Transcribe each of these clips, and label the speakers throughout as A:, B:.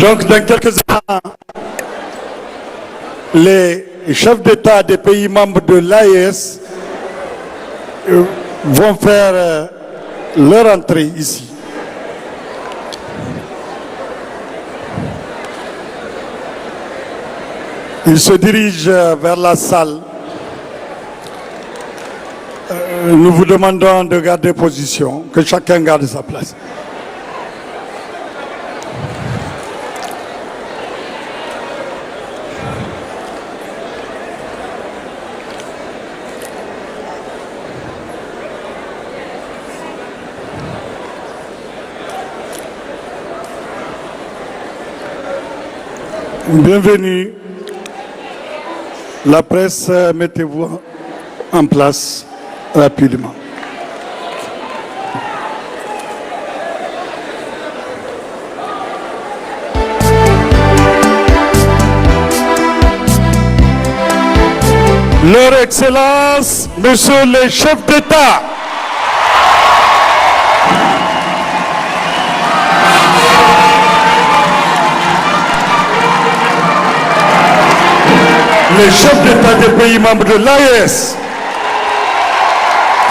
A: Donc, dans quelques instants, les chefs d'État des pays membres de l'AES vont faire leur entrée ici. Ils se dirigent vers la salle. Nous vous demandons de garder position, que chacun garde sa place. Bienvenue. La presse, mettez-vous en place rapidement. Leur Excellence, Messieurs les chefs d'État, les chefs d'État des pays membres de l'AES,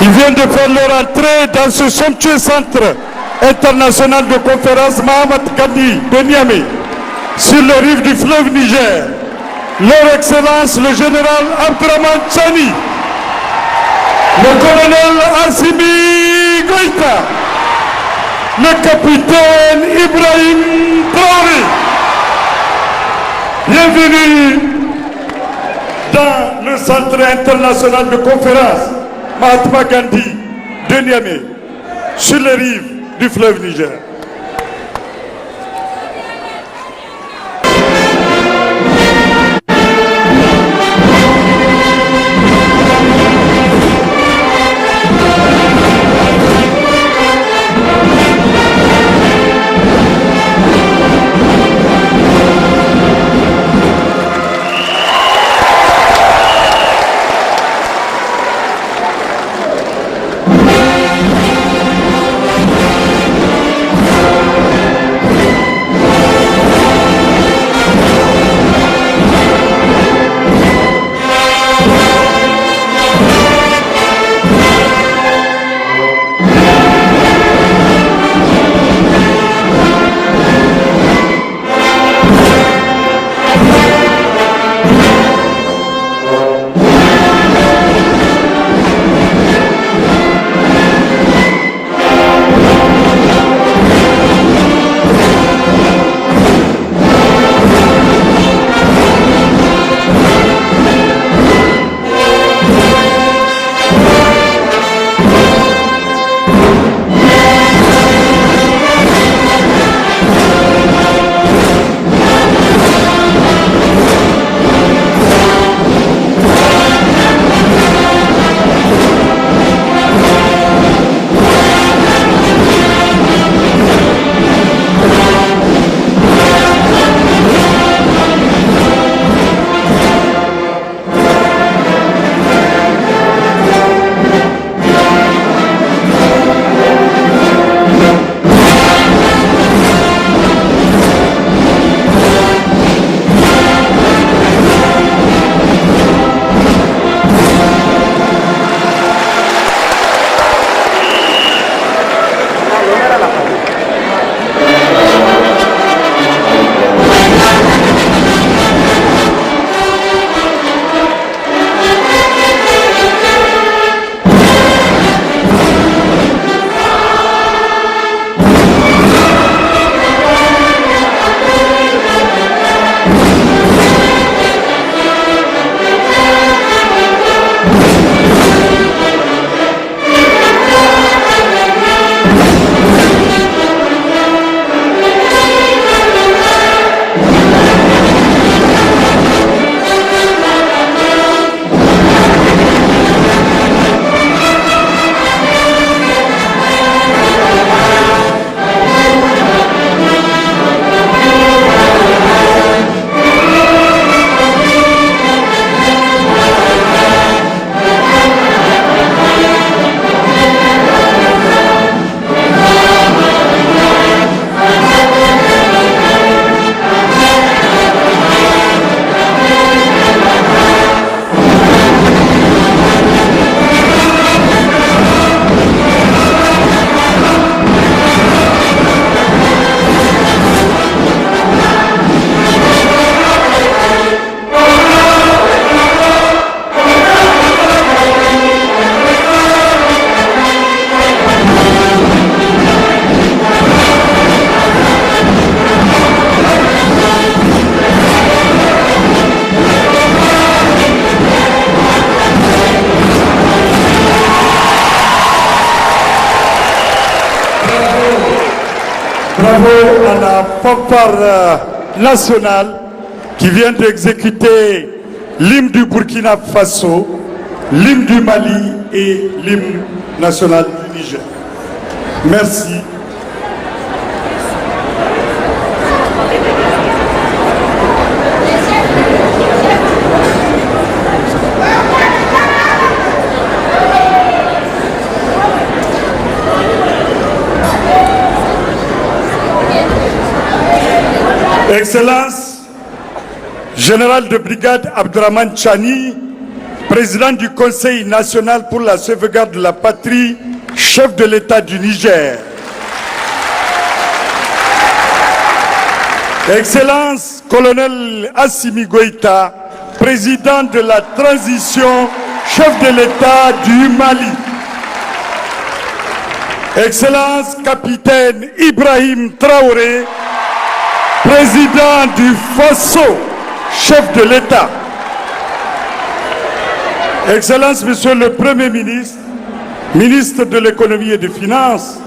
A: ils viennent de faire leur entrée dans ce somptueux centre international de conférence Mahamat Gandhi de Niamey, sur les rives du fleuve Niger. Leur Excellence le général Abdraman Chani, le colonel Assimi Goïta, le capitaine Ibrahim Traoré. Bienvenue dans le centre international de conférence Mahatma Gandhi de Niamey, sur les rives du fleuve Niger. Bravo à la fanfare nationale qui vient d'exécuter l'hymne du Burkina Faso, l'hymne du Mali et l'hymne national du Niger. Merci. Excellence, Général de brigade Abdraman Chani, président du Conseil national pour la sauvegarde de la patrie, chef de l'État du Niger. Excellence, colonel Assimi Goïta, président de la transition, chef de l'État du Mali. Excellence, capitaine Ibrahim Traoré, président du Faso, chef de l'État. Excellence, Monsieur le Premier ministre, ministre de l'économie et des finances,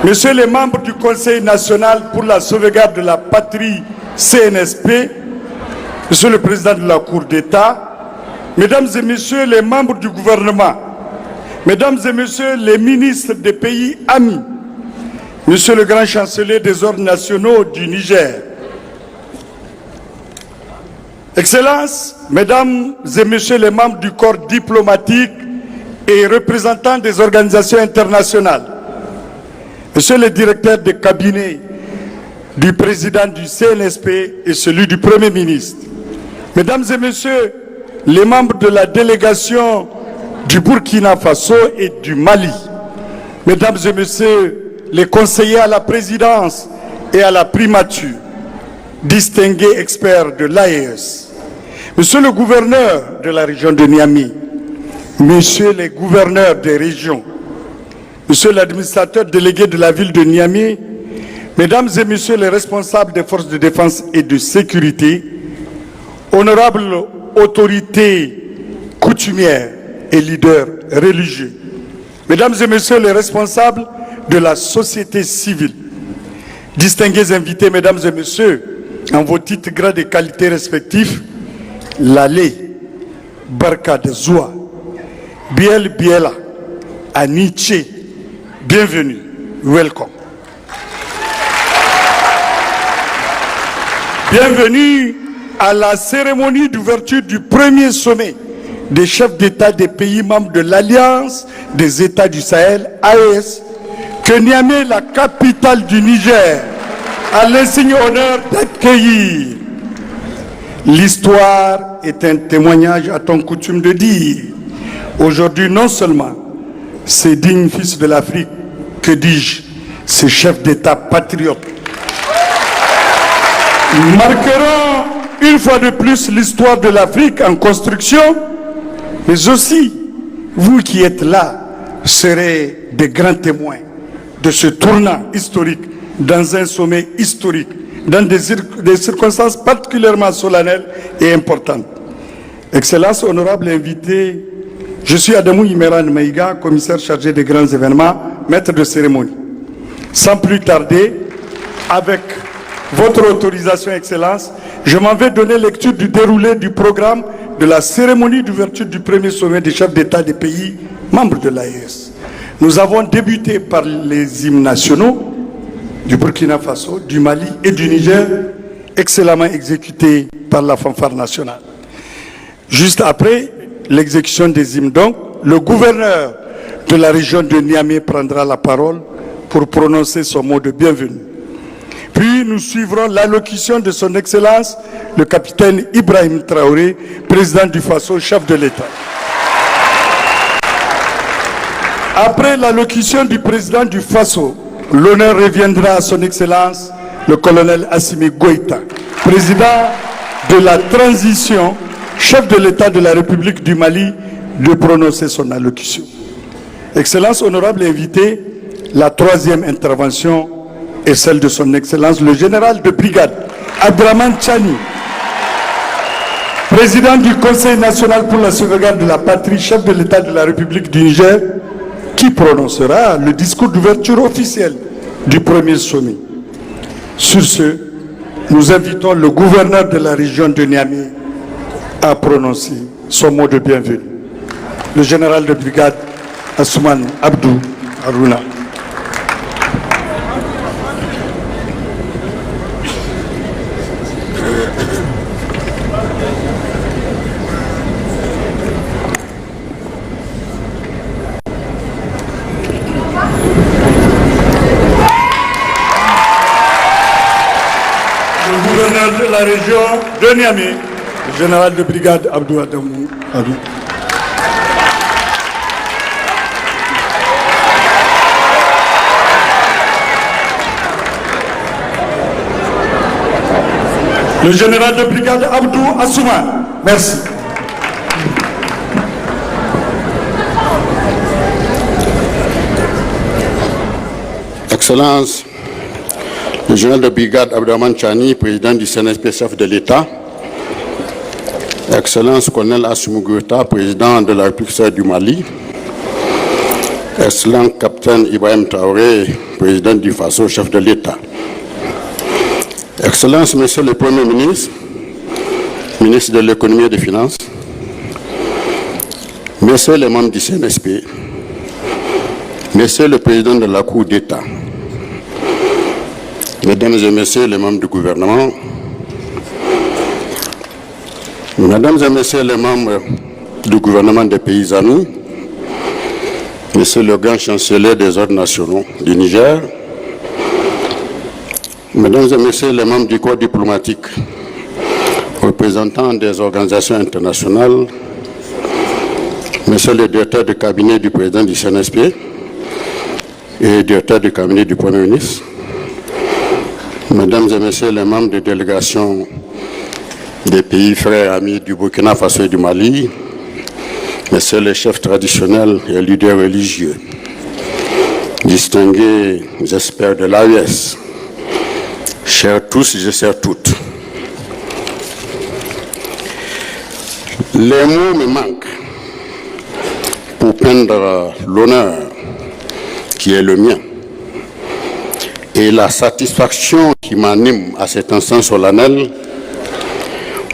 A: Messieurs les membres du Conseil national pour la sauvegarde de la patrie, CNSP, Monsieur le Président de la Cour d'État, Mesdames et Messieurs les membres du gouvernement, Mesdames et Messieurs les ministres des pays amis, Monsieur le Grand Chancelier des ordres nationaux du Niger, Excellences, Mesdames et Messieurs les membres du corps diplomatique et représentants des organisations internationales, Monsieur le directeur de cabinet du président du CNSP et celui du Premier ministre, Mesdames et Messieurs les membres de la délégation du Burkina Faso et du Mali, Mesdames et Messieurs les conseillers à la présidence et à la primature, distingués experts de l'AES, Monsieur le gouverneur de la région de Niamey, Messieurs les gouverneurs des régions, Monsieur l'administrateur délégué de la ville de Niamey, Mesdames et Messieurs les responsables des forces de défense et de sécurité, honorables autorités coutumières et leaders religieux, Mesdames et Messieurs les responsables de la société civile, distingués invités, Mesdames et Messieurs, en vos titres, grades et qualités respectifs, Lalé, Barka de Zoua, Biel Biela, Aniche, bienvenue, welcome. Bienvenue à la cérémonie d'ouverture du premier sommet des chefs d'État des pays membres de l'Alliance des États du Sahel, AES, que Niamey, la capitale du Niger, a l'insigne honneur d'accueillir. L'histoire est un témoignage à ton coutume de dire. Aujourd'hui, non seulement ces dignes fils de l'Afrique, que dis-je, ces chefs d'État patriotes, marqueront une fois de plus l'histoire de l'Afrique en construction, mais aussi, vous qui êtes là, serez des grands témoins de ce tournant historique dans un sommet historique, dans des circonstances particulièrement solennelles et importantes. Excellences, honorables invités, je suis Adamou Imeran Maïga, commissaire chargé des grands événements, maître de cérémonie. Sans plus tarder, avec votre autorisation, Excellence, je m'en vais donner lecture du déroulé du programme de la cérémonie d'ouverture du premier sommet des chefs d'État des pays membres de l'AES. Nous avons débuté par les hymnes nationaux du Burkina Faso, du Mali et du Niger, excellemment exécutés par la fanfare nationale. Juste après l'exécution des hymnes, donc, le gouverneur de la région de Niamey prendra la parole pour prononcer son mot de bienvenue. Puis nous suivrons l'allocution de son Excellence, le capitaine Ibrahim Traoré, président du Faso, chef de l'État. Après l'allocution du président du Faso, l'honneur reviendra à son Excellence, le colonel Assimi Goïta, président de la transition, chef de l'État de la République du Mali, de prononcer son allocution. Excellence, honorable invité, la troisième intervention est celle de son Excellence, le général de brigade, Abdraman Chani, président du Conseil national pour la sauvegarde de la patrie, chef de l'État de la République du Niger, qui prononcera le discours d'ouverture officielle du premier sommet. Sur ce, nous invitons le gouverneur de la région de Niamey à prononcer son mot de bienvenue. Le général de brigade Asuman Abdou Harouna. De la région de Niamey, le général de brigade Abdou Adamou. Le général de brigade Abdou Assouma. Merci.
B: Excellence, le général de brigade Abdourahmane Chani, président du CNSP, chef de l'État. Excellence, colonel Assimi Goïta, président de la République du Mali. Excellent capitaine Ibrahim Traoré, président du Faso, chef de l'État. Excellence, monsieur le Premier ministre, ministre de l'économie et des finances, messieurs les membres du CNSP, monsieur le président de la Cour d'État, mesdames et messieurs les membres du gouvernement, mesdames et messieurs les membres du gouvernement des pays amis, monsieur le grand chancelier des ordres nationaux du Niger, mesdames et messieurs les membres du corps diplomatique, représentants des organisations internationales, monsieur le directeur de cabinet du président du CNSP et directeur du cabinet du Premier ministre, mesdames et messieurs les membres de délégation des pays frères amis du Burkina Faso et du Mali, messieurs les chefs traditionnels et leaders religieux, distingués experts de l'AES, chers tous et chères toutes. Les mots me manquent pour peindre l'honneur qui est le mien et la satisfaction qui m'anime à cet instant solennel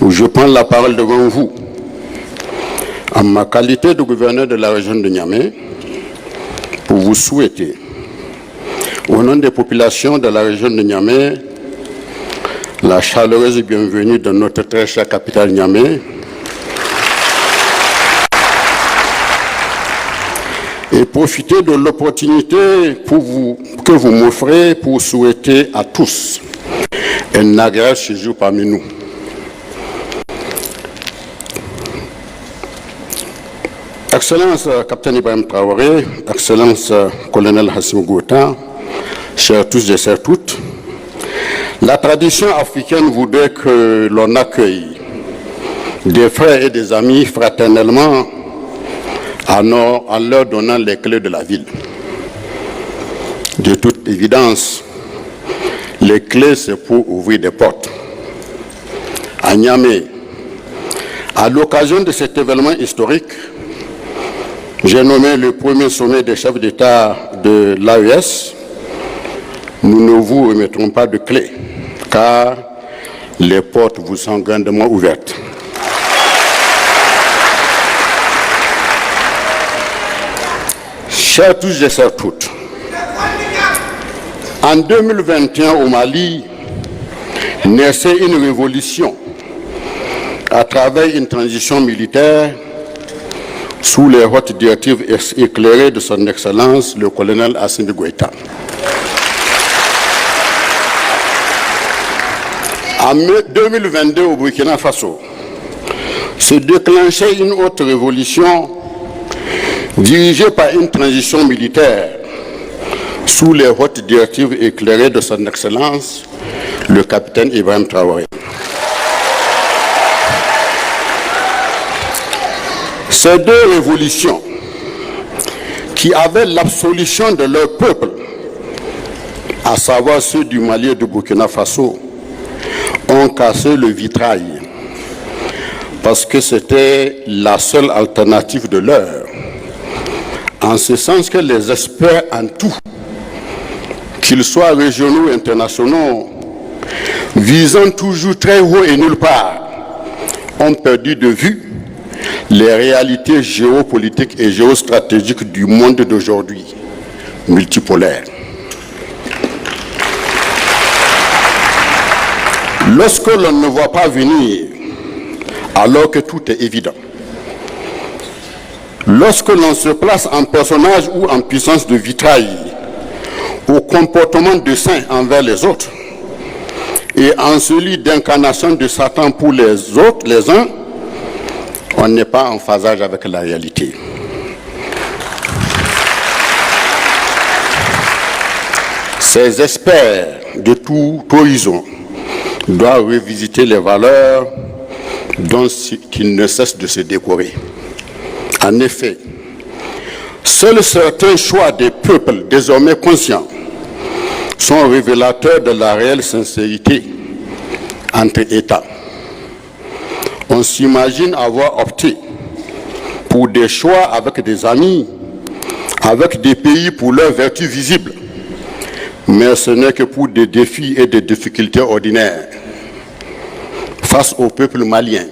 B: où je prends la parole devant vous en ma qualité de gouverneur de la région de Niamey pour vous souhaiter, au nom des populations de la région de Niamey, la chaleureuse bienvenue de notre très chère capitale Niamey et profiter de l'opportunité que vous m'offrez pour souhaiter à tous un agréable séjour parmi nous. Excellence capitaine Ibrahim Traoré, Excellence colonel Assimi Goïta, chers tous et chères toutes, la tradition africaine voudrait que l'on accueille des frères et des amis fraternellement en leur donnant les clés de la ville. De toute évidence, les clés c'est pour ouvrir des portes. À Niamey, à l'occasion de cet événement historique, j'ai nommé le premier sommet des chefs d'État de l'AES. Nous ne vous remettrons pas de clés, car les portes vous sont grandement ouvertes. Chers tous et chères toutes, en 2021 au Mali, naissait une révolution à travers une transition militaire sous les hautes directives éclairées de son Excellence, le colonel Assimi Goïta. En 2022, au Burkina Faso, se déclenchait une autre révolution dirigée par une transition militaire sous les hautes directives éclairées de son Excellence, le capitaine Ibrahim Traoré. Ces deux révolutions, qui avaient l'absolution de leur peuple, à savoir ceux du Mali et du Burkina Faso, ont cassé le vitrail parce que c'était la seule alternative de l'heure, en ce sens que les experts en tout, qu'ils soient régionaux ou internationaux, visant toujours très haut et nulle part, ont perdu de vue les réalités géopolitiques et géostratégiques du monde d'aujourd'hui, multipolaire. Lorsque l'on ne voit pas venir, alors que tout est évident, lorsque l'on se place en personnage ou en puissance de vitrail, au comportement de saint envers les autres, et en celui d'incarnation de Satan pour les autres, les uns, on n'est pas en phasage avec la réalité. Ces experts de tout horizon doivent revisiter les valeurs dont ils ne cessent de se décorer. En effet, seuls certains choix des peuples désormais conscients sont révélateurs de la réelle sincérité entre États. On s'imagine avoir opté pour des choix avec des amis, avec des pays pour leurs vertus visibles, mais ce n'est que pour des défis et des difficultés ordinaires. Face au peuple malien,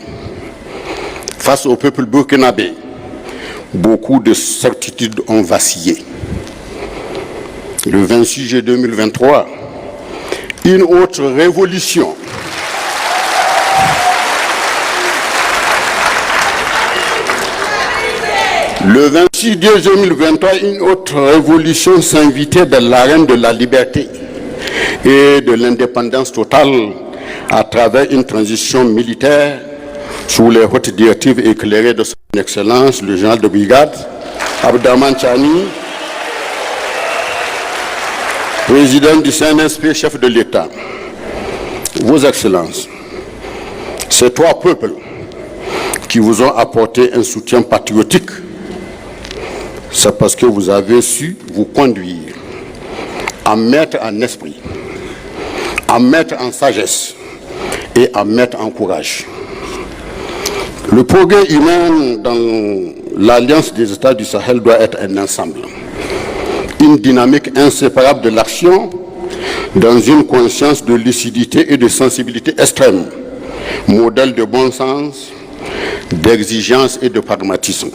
B: face au peuple burkinabé, beaucoup de certitudes ont vacillé. Le 26 juillet 2023, une autre révolution Le 26 juillet 2023, une autre révolution s'invitait dans l'arène de la liberté et de l'indépendance totale à travers une transition militaire sous les hautes directives éclairées de son Excellence, le général de brigade, Abdraman Chani, président du CNSP, chef de l'État. Vos Excellences, ces trois peuples qui vous ont apporté un soutien patriotique, c'est parce que vous avez su vous conduire, à mettre en esprit, à mettre en sagesse et à mettre en courage. Le progrès humain dans l'Alliance des États du Sahel doit être un ensemble, une dynamique inséparable de l'action dans une conscience de lucidité et de sensibilité extrême, modèle de bon sens, d'exigence et de pragmatisme.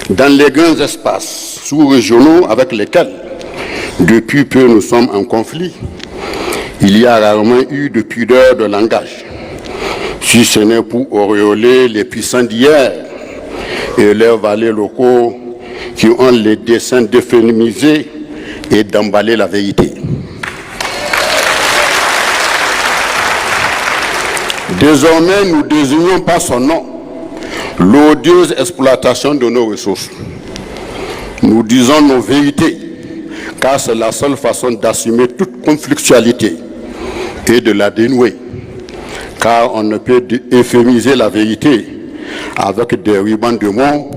B: Dans les grands espaces sous-régionaux avec lesquels, depuis peu, nous sommes en conflit, il y a rarement eu de pudeur de langage, si ce n'est pour auréoler les puissants d'hier et leurs valets locaux qui ont les desseins d'euphémiser et d'emballer la vérité. Désormais, nous ne désignons pas son nom, l'odieuse exploitation de nos ressources. Nous disons nos vérités, car c'est la seule façon d'assumer toute conflictualité et de la dénouer, car on ne peut euphémiser la vérité avec des rubans de mots,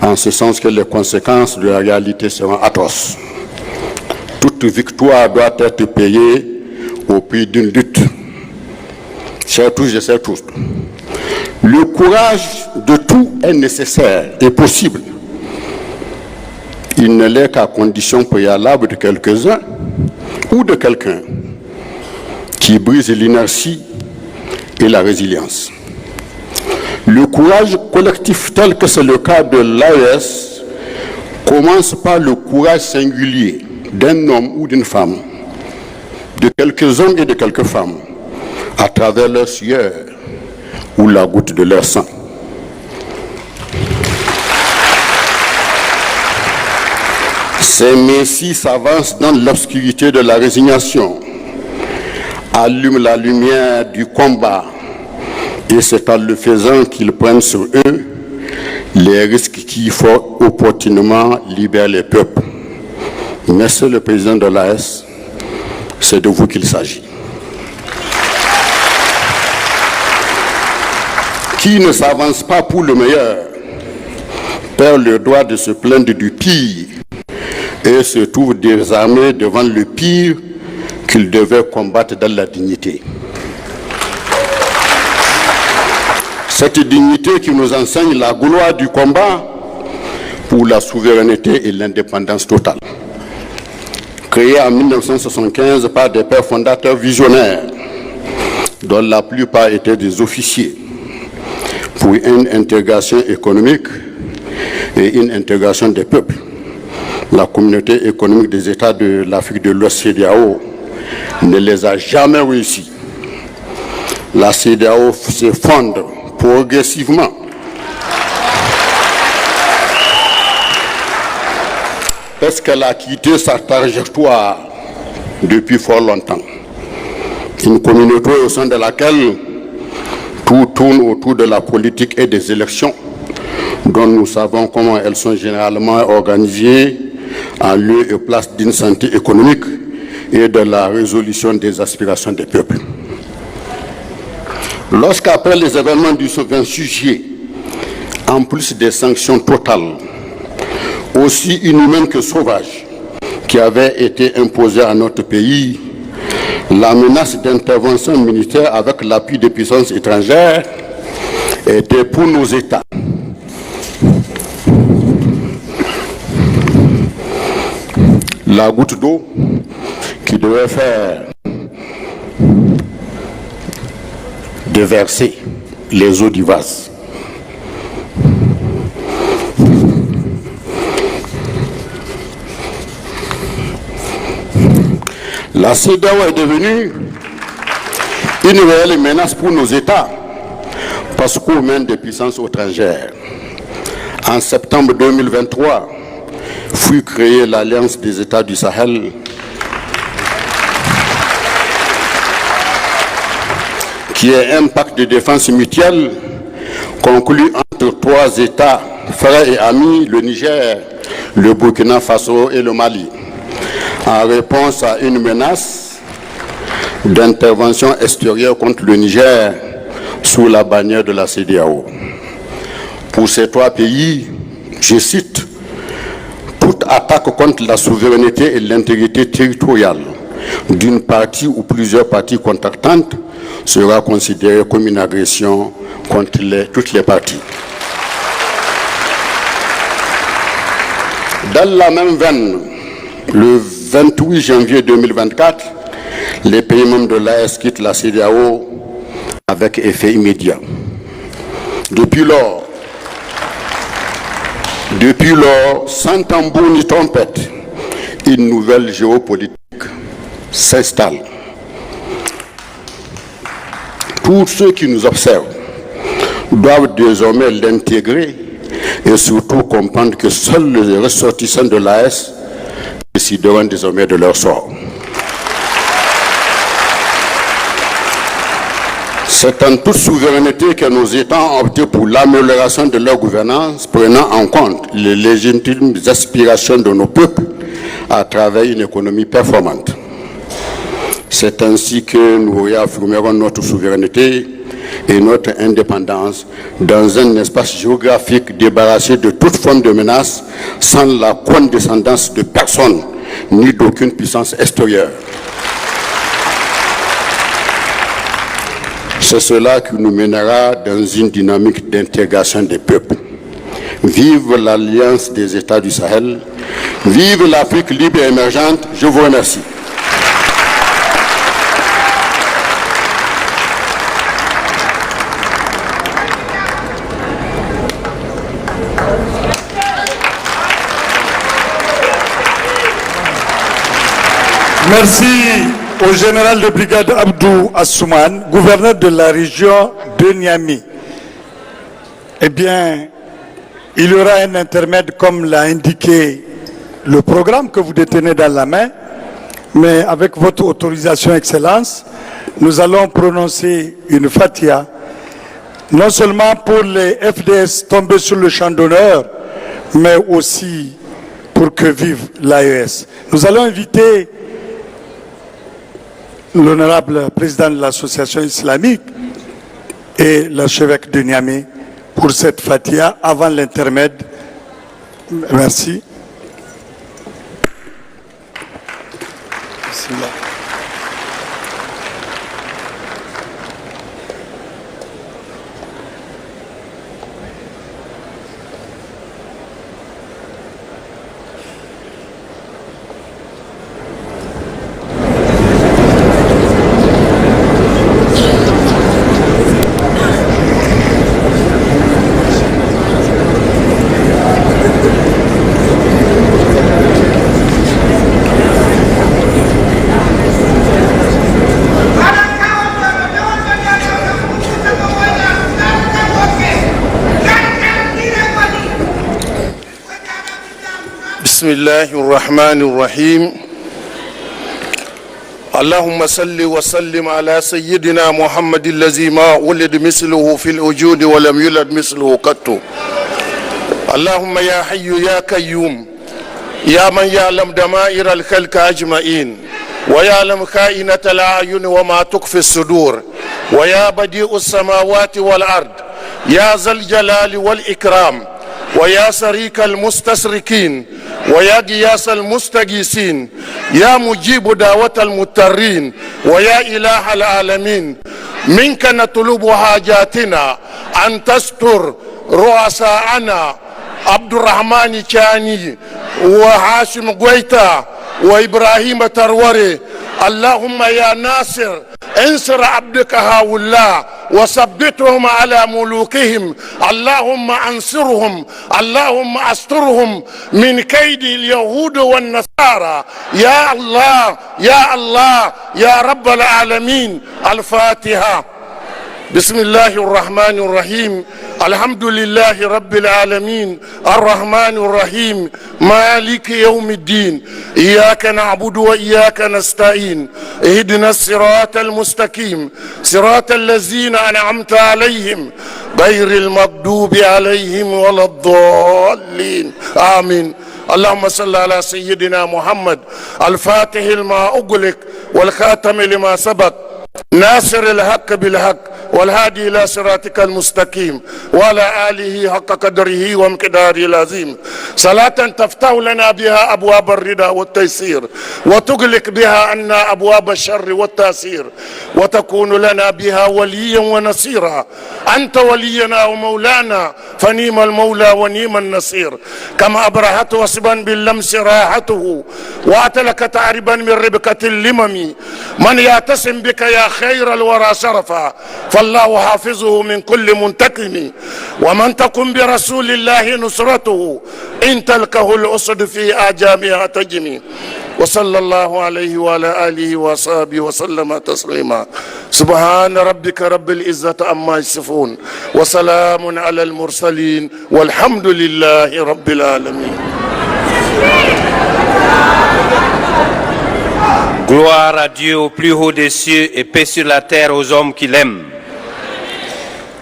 B: en ce sens que les conséquences de la réalité seront atroces. Toute victoire doit être payée au prix d'une lutte. Chers tous et chers tous, le courage de tout est nécessaire et possible. Il ne l'est qu'à condition préalable de quelques-uns ou de quelqu'un qui brise l'inertie et la résilience. Le courage collectif tel que c'est le cas de l'AES commence par le courage singulier d'un homme ou d'une femme, de quelques hommes et de quelques femmes, à travers leur sueur ou la goutte de leur sang. Ces messies s'avancent dans l'obscurité de la résignation, allument la lumière du combat, et c'est en le faisant qu'ils prennent sur eux les risques qui, fort opportunément, libèrent les peuples. Monsieur le président de l'AS, c'est de vous qu'il s'agit. Qui ne s'avance pas pour le meilleur perd le droit de se plaindre du pire et se trouve désarmé devant le pire qu'il devait combattre dans la dignité. Cette dignité qui nous enseigne la gloire du combat pour la souveraineté et l'indépendance totale. créée en 1975 par des pères fondateurs visionnaires, dont la plupart étaient des officiers, pour une intégration économique et une intégration des peuples. La communauté économique des États de l'Afrique de l'Ouest, CEDEAO, ne les a jamais réussi. La CEDEAO s'effondre progressivement parce qu'elle a quitté sa trajectoire depuis fort longtemps. Une communauté au sein de laquelle tout tourne autour de la politique et des élections, dont nous savons comment elles sont généralement organisées en lieu et place d'une santé économique et de la résolution des aspirations des peuples. Lorsqu'après les événements du 20 juillet, en plus des sanctions totales, aussi inhumaines que sauvages, qui avaient été imposées à notre pays, la menace d'intervention militaire avec l'appui des puissances étrangères était pour nos États la goutte d'eau qui devait faire déverser les eaux du vase. La CEDEAO est devenue une réelle menace pour nos États parce qu'aux mains des puissances étrangères. En septembre 2023, fut créée l'Alliance des États du Sahel qui est un pacte de défense mutuelle conclu entre 3 États frères et amis, le Niger, le Burkina Faso et le Mali, en réponse à une menace d'intervention extérieure contre le Niger sous la bannière de la CEDEAO. Pour ces 3 pays, je cite, toute attaque contre la souveraineté et l'intégrité territoriale d'une partie ou plusieurs parties contractantes sera considérée comme une agression contre toutes les parties. Dans la même veine, le 28 janvier 2024, les pays membres de l'AES quittent la CEDEAO avec effet immédiat. Depuis lors, sans tambour ni trompette, une nouvelle géopolitique s'installe. Tous ceux qui nous observent doivent désormais l'intégrer et surtout comprendre que seuls les ressortissants de l'AES décideront désormais de leur sort. C'est en toute souveraineté que nos États ont opté pour l'amélioration de leur gouvernance, prenant en compte les légitimes aspirations de nos peuples à travers une économie performante. C'est ainsi que nous réaffirmerons notre souveraineté et notre indépendance dans un espace géographique débarrassé de toute forme de menace, sans la condescendance de personne ni d'aucune puissance extérieure. C'est cela qui nous mènera dans une dynamique d'intégration des peuples. Vive l'Alliance des États du Sahel, vive l'Afrique libre et émergente, je vous remercie.
A: Merci au général de brigade Abdou Assouman, gouverneur de la région de Niamey. Eh bien, il y aura un intermède comme l'a indiqué le programme que vous détenez dans la main, mais avec votre autorisation, Excellence, nous allons prononcer une fatia, non seulement pour les FDS tombés sur le champ d'honneur, mais aussi pour que vive l'AES. Nous allons inviter l'honorable président de l'association islamique et l'archevêque de Niamey pour cette fatia avant l'intermède. Merci. Bismillah.
C: بسم الله الرحمن الرحيم اللهم صل وسلم على سيدنا محمد الذي ما ولد مثله في الوجود ولم يولد مثله قط اللهم يا حي يا قيوم يا من يعلم دمائر الخلق أجمعين ويعلم خائنة الأعين وما تخفي الصدور ويا بديع السماوات والأرض يا ذا الجلال والإكرام ويا سريك المستسركين ويا قياس المستغيثين يا مجيب دعوة المضطرين ويا إله العالمين منك نطلب حاجاتنا أن تستر رؤساءنا عبد الرحمن كاني وهاشم قويتا وإبراهيم تروري اللهم يا ناصر انصر عبدك هؤلاء وثبتهم على ملوكهم اللهم انصرهم اللهم استرهم من كيد اليهود والنصارى يا الله يا الله يا رب العالمين. الفاتحة. بسم الله الرحمن الرحيم الحمد لله رب العالمين الرحمن الرحيم مالك يوم الدين إياك نعبد وإياك نستعين اهدنا الصراط المستقيم صراط الذين أنعمت عليهم غير المغضوب عليهم ولا الضالين آمين. اللهم صل على سيدنا محمد الفاتح لما أغلق والخاتم لما سبق ناصر الحق بالحق والهادي إلى صراطك المستقيم وعلى آله حق قدره ومقداره العظيم. صلاة تفتح لنا بها أبواب الرضا والتيسير وتغلق بها عنا أبواب الشر والتأثير وتكون لنا بها وليا ونصيرا. أنت ولينا ومولانا فنيم المولى ونيم النصير. كما أبرهت وصبا باللمس راحته وأتلك تعربا من ربكة اللمم من يعتصم بك يا خير الورى شرفا فالله حافظه من كل منتقم ومن تقم برسول الله نصرته إن تلقه الأسد في أعجامها تجمي. وصلى الله عليه وعلى آله وصحبه وسلم تسليما. سبحان ربك رب العزة عما يصفون وسلام على المرسلين والحمد لله رب العالمين.
D: Gloire à Dieu au plus haut des cieux et paix sur la terre aux hommes qui l'aiment.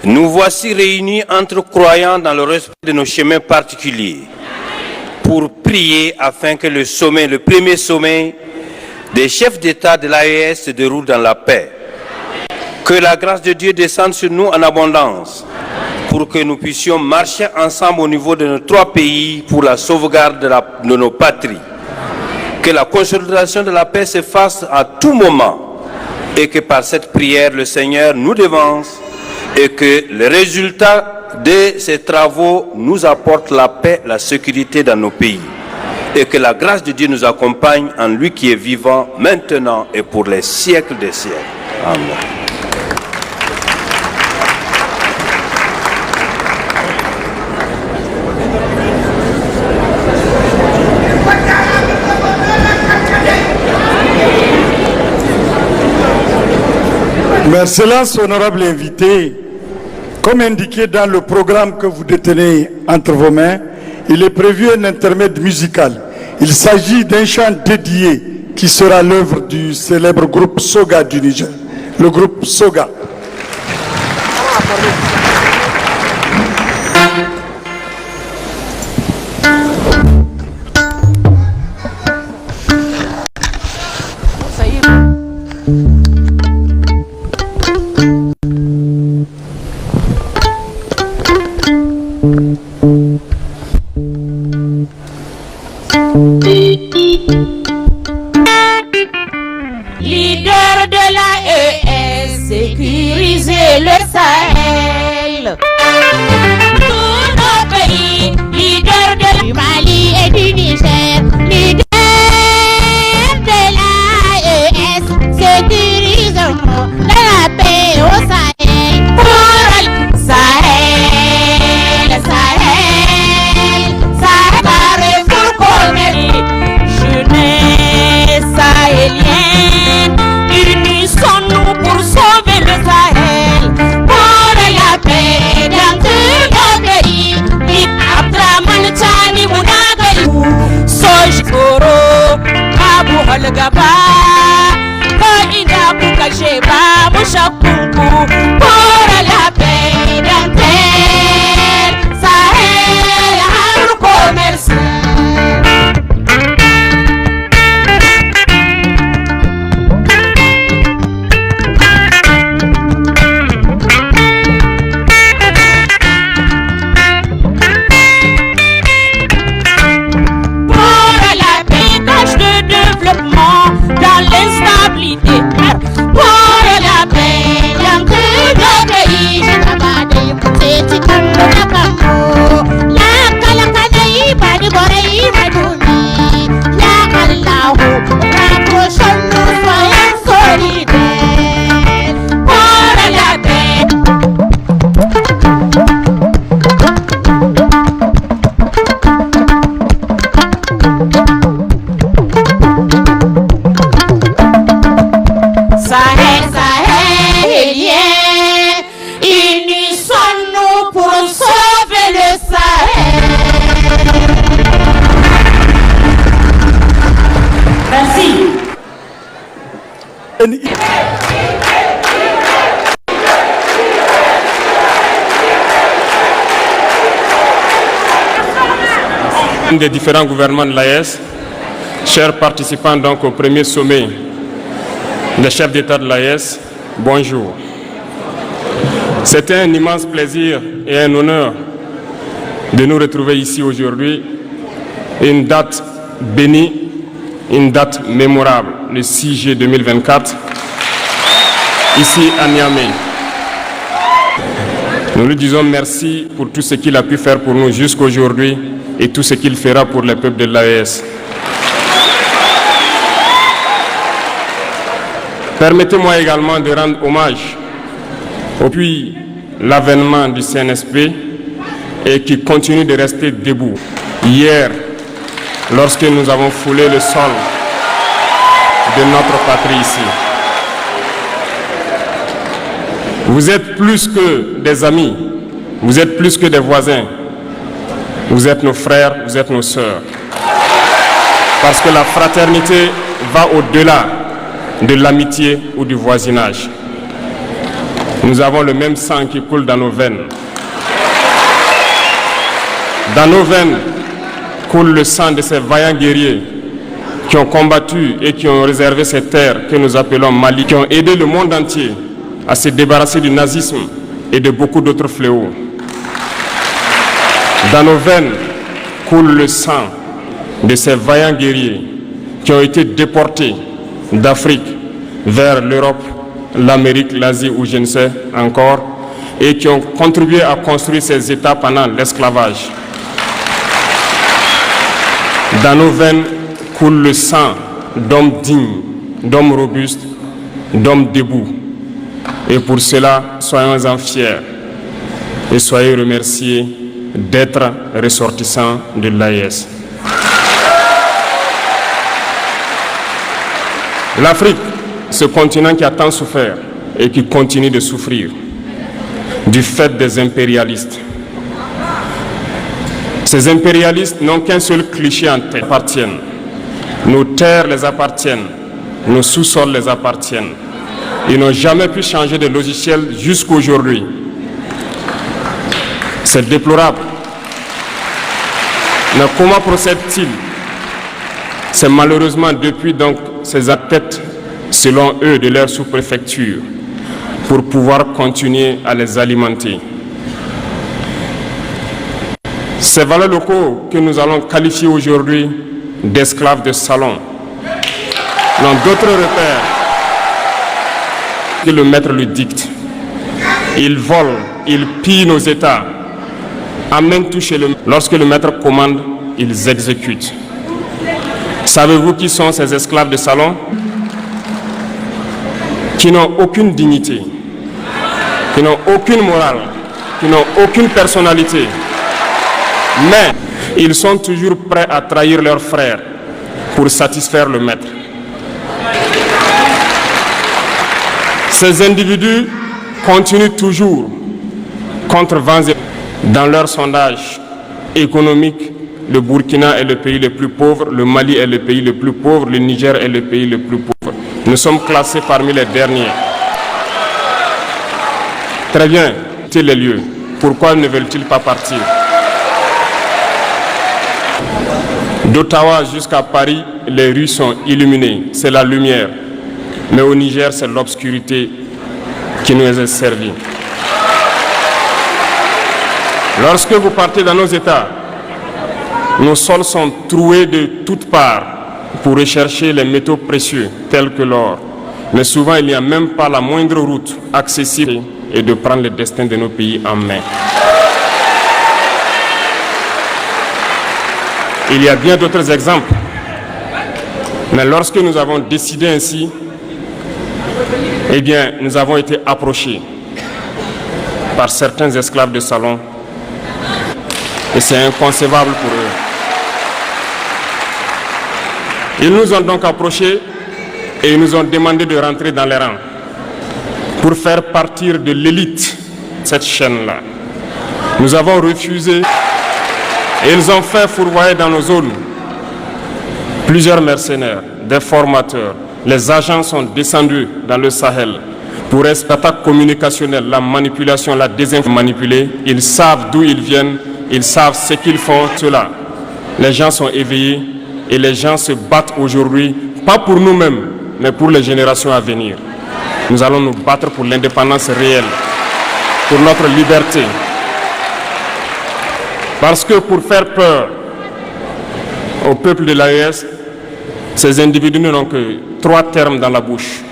D: Nous voici réunis entre croyants dans le respect de nos chemins particuliers pour prier afin que le sommet, le premier sommet des chefs d'État de l'AES se déroule dans la paix. Que la grâce de Dieu descende sur nous en abondance pour que nous puissions marcher ensemble au niveau de nos trois pays pour la sauvegarde de nos patries. Que la consolidation de la paix se fasse à tout moment et que par cette prière le Seigneur nous devance et que le résultat de ces travaux nous apporte la paix, la sécurité dans nos pays et que la grâce de Dieu nous accompagne en lui qui est vivant maintenant et pour les siècles des siècles. Amen.
A: Excellence, honorable invité, comme indiqué dans le programme que vous détenez entre vos mains, il est prévu un intermède musical. Il s'agit d'un chant dédié qui sera l'œuvre du célèbre groupe Soga du Niger, le groupe Soga.
E: Leader de la ES, sécuriser le Sahel. Tous nos pays, leader du Mali et du Niger, leader de la ES, sécurisons la paix au Sahel. Pour le Sahel, Sahel, Sahel, Carrefour Commerce, jeunesse sahélienne, unissons-nous pour sauver le Sahel, pour la paix dans tout ashe babu shakkunku pour la paix dans terre Sahel har commerce. Dans l'instabilité pour la paix dans tout le pays. C'est la kalakanaï badi boraï madouni. Ya Allah, rapprochons-nous, soyons solidaires pour la paix. Sahel, Sahélien, unissons-nous pour sauver le Sahel. Merci.
F: Des différents gouvernements de l'AES, chers participants donc au premier sommet des chefs d'État de l'AES, bonjour. C'était un immense plaisir et un honneur de nous retrouver ici aujourd'hui, une date bénie, une date mémorable, le 6 juillet 2024, ici à Niamey. Nous lui disons merci pour tout ce qu'il a pu faire pour nous jusqu'aujourd'hui et tout ce qu'il fera pour le peuple de l'AES. Permettez-moi également de rendre hommage depuis l'avènement du CNSP et qui continue de rester debout. Hier, lorsque nous avons foulé le sol de notre patrie ici, vous êtes plus que des amis, vous êtes plus que des voisins, vous êtes nos frères, vous êtes nos sœurs. Parce que la fraternité va au-delà de l'amitié ou du voisinage. Nous avons le même sang qui coule dans nos veines. Dans nos veines coule le sang de ces vaillants guerriers qui ont combattu et qui ont réservé ces terres que nous appelons Mali, qui ont aidé le monde entier à se débarrasser du nazisme et de beaucoup d'autres fléaux. Dans nos veines coule le sang de ces vaillants guerriers qui ont été déportés d'Afrique vers l'Europe, l'Amérique, l'Asie ou je ne sais encore, et qui ont contribué à construire ces États pendant l'esclavage. Dans nos veines coule le sang d'hommes dignes, d'hommes robustes, d'hommes debout. Et pour cela, soyons-en fiers et soyez remerciés d'être ressortissants de l'AES. L'Afrique, ce continent qui a tant souffert et qui continue de souffrir du fait des impérialistes. Ces impérialistes n'ont qu'un seul cliché en tête, appartiennent. Nos terres les appartiennent, nos sous-sols les appartiennent. Ils n'ont jamais pu changer de logiciel jusqu'à aujourd'hui. C'est déplorable. Mais comment procèdent-ils? C'est malheureusement depuis donc ces têtes, selon eux, de leur sous-préfecture, pour pouvoir continuer à les alimenter. Ces valeurs locaux que nous allons qualifier aujourd'hui d'esclaves de salon n'ont d'autres repères que le maître le dicte. Ils volent, ils pillent nos États, amènent tout chez le maître. Lorsque le maître commande, ils exécutent. Savez-vous qui sont ces esclaves de salon? Qui n'ont aucune dignité, qui n'ont aucune morale, qui n'ont aucune personnalité. Mais ils sont toujours prêts à trahir leurs frères pour satisfaire le maître. Ces individus continuent toujours contre vents et dans leur sondage économique. Le Burkina est le pays le plus pauvre, le Mali est le pays le plus pauvre, le Niger est le pays le plus pauvre. Nous sommes classés parmi les derniers. Très bien, c'est les lieux. Pourquoi ne veulent-ils pas partir? D'Ottawa jusqu'à Paris, les rues sont illuminées, c'est la lumière. Mais au Niger, c'est l'obscurité qui nous est servie. Lorsque vous partez dans nos États, nos sols sont troués de toutes parts pour rechercher les métaux précieux tels que l'or. Mais souvent, il n'y a même pas la moindre route accessible et de prendre le destin de nos pays en main. Il y a bien d'autres exemples. Mais lorsque nous avons décidé ainsi, eh bien, nous avons été approchés par certains esclaves de salon. Et c'est inconcevable pour eux. Ils nous ont donc approchés et ils nous ont demandé de rentrer dans les rangs pour faire partir de l'élite cette chaîne-là. Nous avons refusé et ils ont fait fourvoyer dans nos zones plusieurs mercenaires, des formateurs. Les agents sont descendus dans le Sahel pour l'attaque communicationnelle, la manipulation, la désinformation manipulée. Ils savent d'où ils viennent. Ils savent ce qu'ils font, cela. Les gens sont éveillés et les gens se battent aujourd'hui, pas pour nous-mêmes, mais pour les générations à venir. Nous allons nous battre pour l'indépendance réelle, pour notre liberté. Parce que pour faire peur au peuple de l'AES, ces individus n'ont que 3 termes dans la bouche: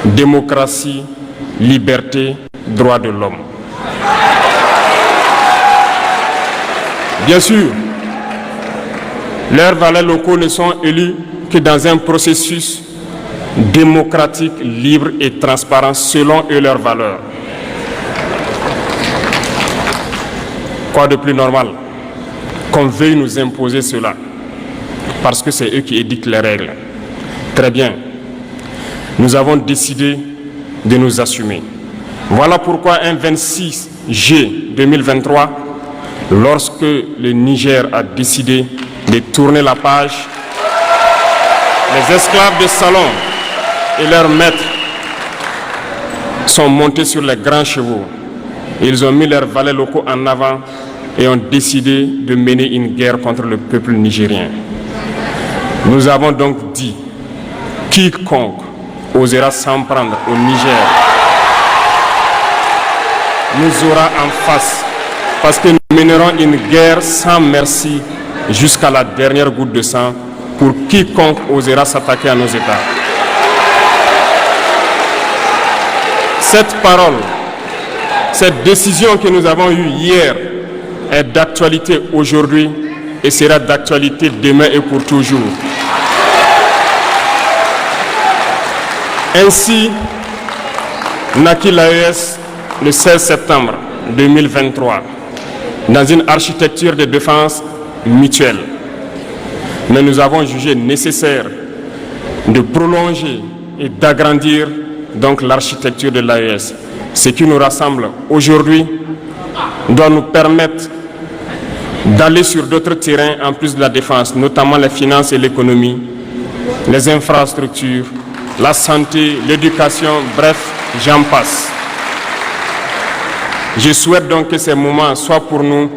F: démocratie, liberté, droit de l'homme. Bien sûr, leurs valets locaux ne sont élus que dans un processus démocratique, libre et transparent selon eux leurs valeurs. Quoi de plus normal qu'on veuille nous imposer cela, parce que c'est eux qui édictent les règles. Très bien, nous avons décidé de nous assumer. Voilà pourquoi un 26 juillet 2023, lorsque le Niger a décidé de tourner la page, les esclaves de salon et leurs maîtres sont montés sur les grands chevaux. Ils ont mis leurs valets locaux en avant et ont décidé de mener une guerre contre le peuple nigérien. Nous avons donc dit, quiconque osera s'en prendre au Niger nous aura en face, parce que nous mènerons une guerre sans merci jusqu'à la dernière goutte de sang pour quiconque osera s'attaquer à nos États. Cette parole, cette décision que nous avons eue hier est d'actualité aujourd'hui et sera d'actualité demain et pour toujours. Ainsi naquit l'AES le 16 septembre 2023 dans une architecture de défense mutuelle. Mais nous avons jugé nécessaire de prolonger et d'agrandir donc l'architecture de l'AES. Ce qui nous rassemble aujourd'hui doit nous permettre d'aller sur d'autres terrains en plus de la défense, notamment les finances et l'économie, les infrastructures, la santé, l'éducation, bref, j'en passe. Je souhaite donc que ces moments soient pour nous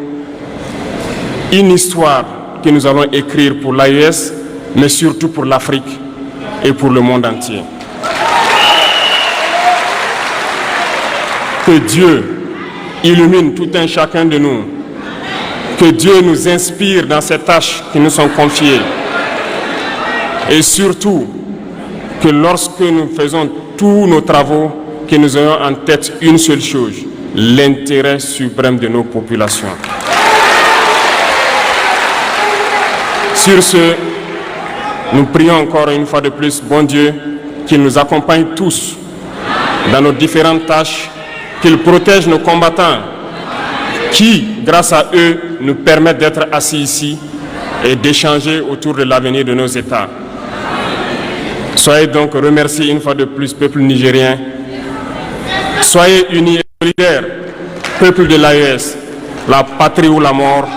F: une histoire que nous allons écrire pour l'AES, mais surtout pour l'Afrique et pour le monde entier. Que Dieu illumine tout un chacun de nous. Que Dieu nous inspire dans ces tâches qui nous sont confiées. Et surtout, que lorsque nous faisons tous nos travaux, que nous ayons en tête une seule chose: l'intérêt suprême de nos populations. Sur ce, nous prions encore une fois de plus, bon Dieu, qu'il nous accompagne tous dans nos différentes tâches, qu'il protège nos combattants qui, grâce à eux, nous permettent d'être assis ici et d'échanger autour de l'avenir de nos États. Soyez donc remerciés une fois de plus, peuple nigérien. Soyez unis et solidaires, peuple de l'AES, la patrie ou la mort.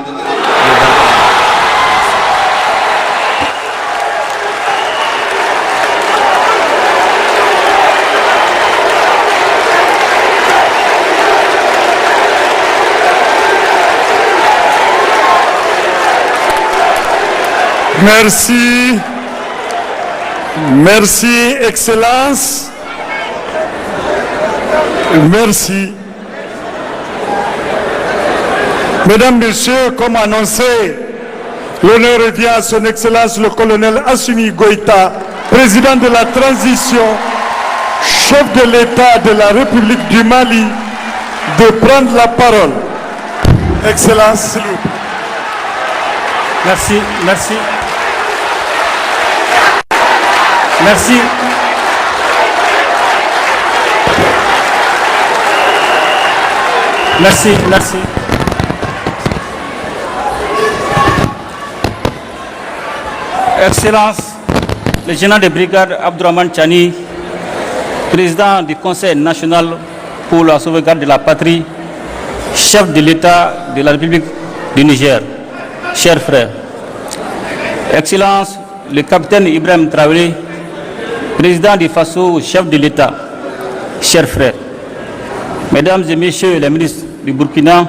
A: Merci. Merci, Excellence. Merci. Mesdames, Messieurs, comme annoncé, l'honneur revient à son Excellence le colonel Assimi Goïta, président de la transition, chef de l'État de la République du Mali, de prendre la parole. Excellence, s'il vous plaît.
G: Merci, merci. Merci. Merci, merci. Excellence, le général de brigade Abdourahmane Tchani, président du Conseil national pour la sauvegarde de la patrie, chef de l'État de la République du Niger, chers frères. Excellence, le capitaine Ibrahim Traoré, président du FASO, chef de l'État, chers frères. Mesdames et Messieurs les ministres du Burkina,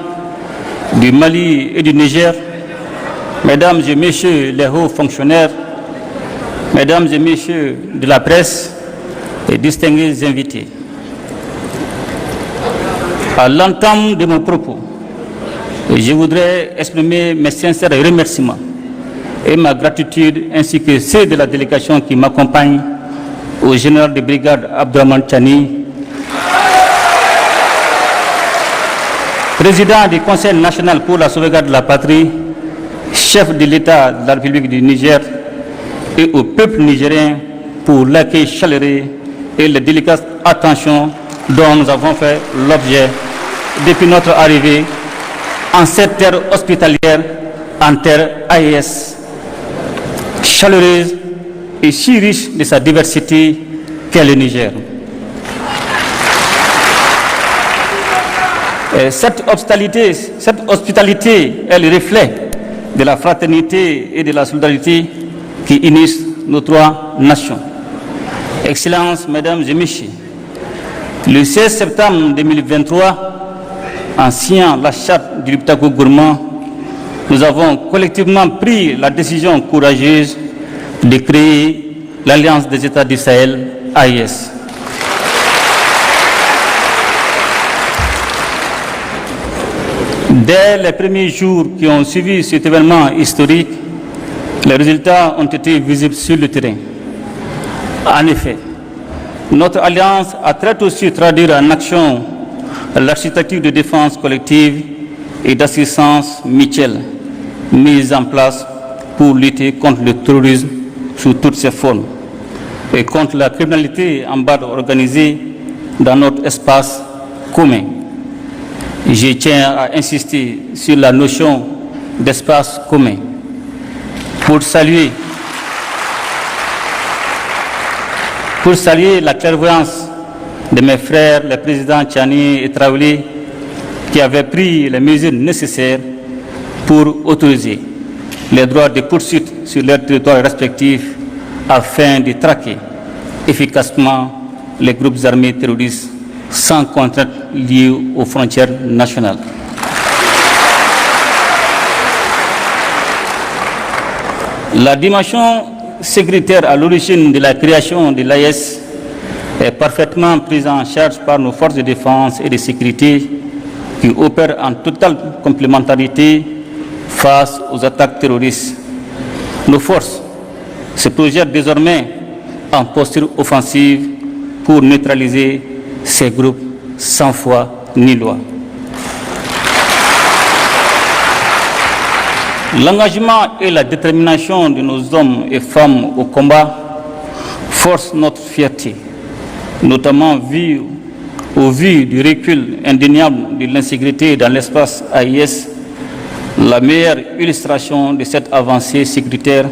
G: du Mali et du Niger, Mesdames et Messieurs les hauts fonctionnaires, Mesdames et Messieurs de la presse et distingués invités. À l'entame de mon propos, je voudrais exprimer mes sincères remerciements et ma gratitude ainsi que ceux de la délégation qui m'accompagne au général de brigade Abdourahmane Tchani, président du Conseil national pour la sauvegarde de la patrie, chef de l'État de la République du Niger, et au peuple nigérien pour l'accueil chaleureux et la délicate attention dont nous avons fait l'objet depuis notre arrivée en cette terre hospitalière, en terre AES, chaleureuse et si riche de sa diversité qu'est le Niger. Et cette hospitalité est le reflet de la fraternité et de la solidarité qui unissent nos trois nations. Excellences, Mesdames et Messieurs, le 16 septembre 2023, en signant la charte du Liptako Gourmand, nous avons collectivement pris la décision courageuse de créer l'Alliance des États du Sahel, AES. Dès les premiers jours qui ont suivi cet événement historique, les résultats ont été visibles sur le terrain. En effet, notre alliance a très tôt su traduire en action l'architecture de défense collective et d'assistance mutuelle mise en place pour lutter contre le terrorisme sous toutes ses formes et contre la criminalité en bande organisée dans notre espace commun. Je tiens à insister sur la notion d'espace commun pour saluer la clairvoyance de mes frères, les présidents Tchani et Traoré, qui avaient pris les mesures nécessaires pour autoriser les droits de poursuite sur leurs territoires respectifs afin de traquer efficacement les groupes armés terroristes sans contrainte liée aux frontières nationales. La dimension sécuritaire à l'origine de la création de l'AES est parfaitement prise en charge par nos forces de défense et de sécurité qui opèrent en totale complémentarité face aux attaques terroristes. Nos forces se projettent désormais en posture offensive pour neutraliser ces groupes sans foi ni loi. L'engagement et la détermination de nos hommes et femmes au combat forcent notre fierté, notamment au vu du recul indéniable de l'insécurité dans l'espace AES. La meilleure illustration de cette avancée sécuritaire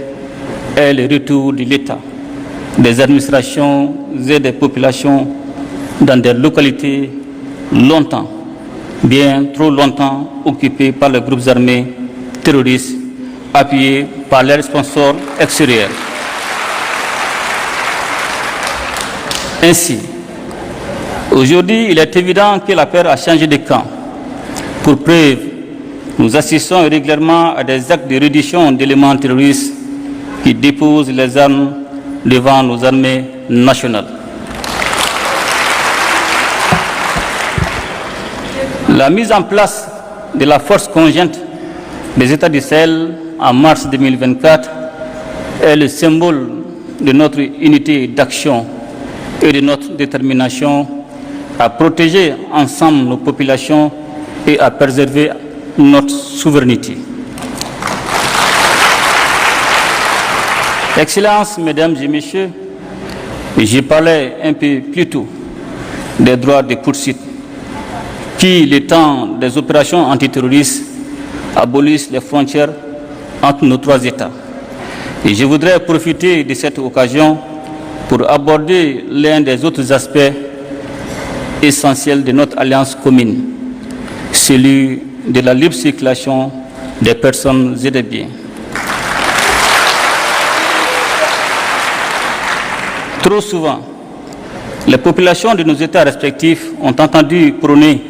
G: est le retour de l'État, des administrations et des populations dans des localités longtemps, bien trop longtemps occupées par les groupes armés terroristes appuyés par leurs sponsors extérieurs. Ainsi, aujourd'hui, il est évident que la paix a changé de camp. Pour preuve, nous assistons régulièrement à des actes de reddition d'éléments terroristes qui déposent les armes devant nos armées nationales. La mise en place de la force conjointe des États du Sahel en mars 2024 est le symbole de notre unité d'action et de notre détermination à protéger ensemble nos populations et à préserver notre souveraineté. Excellences, Mesdames et Messieurs, j'ai parlé un peu plus tôt des droits de poursuite qui, le temps des opérations antiterroristes, abolissent les frontières entre nos trois États. Et je voudrais profiter de cette occasion pour aborder l'un des autres aspects essentiels de notre alliance commune, celui de la libre circulation des personnes et des biens. Trop souvent, les populations de nos États respectifs ont entendu prôner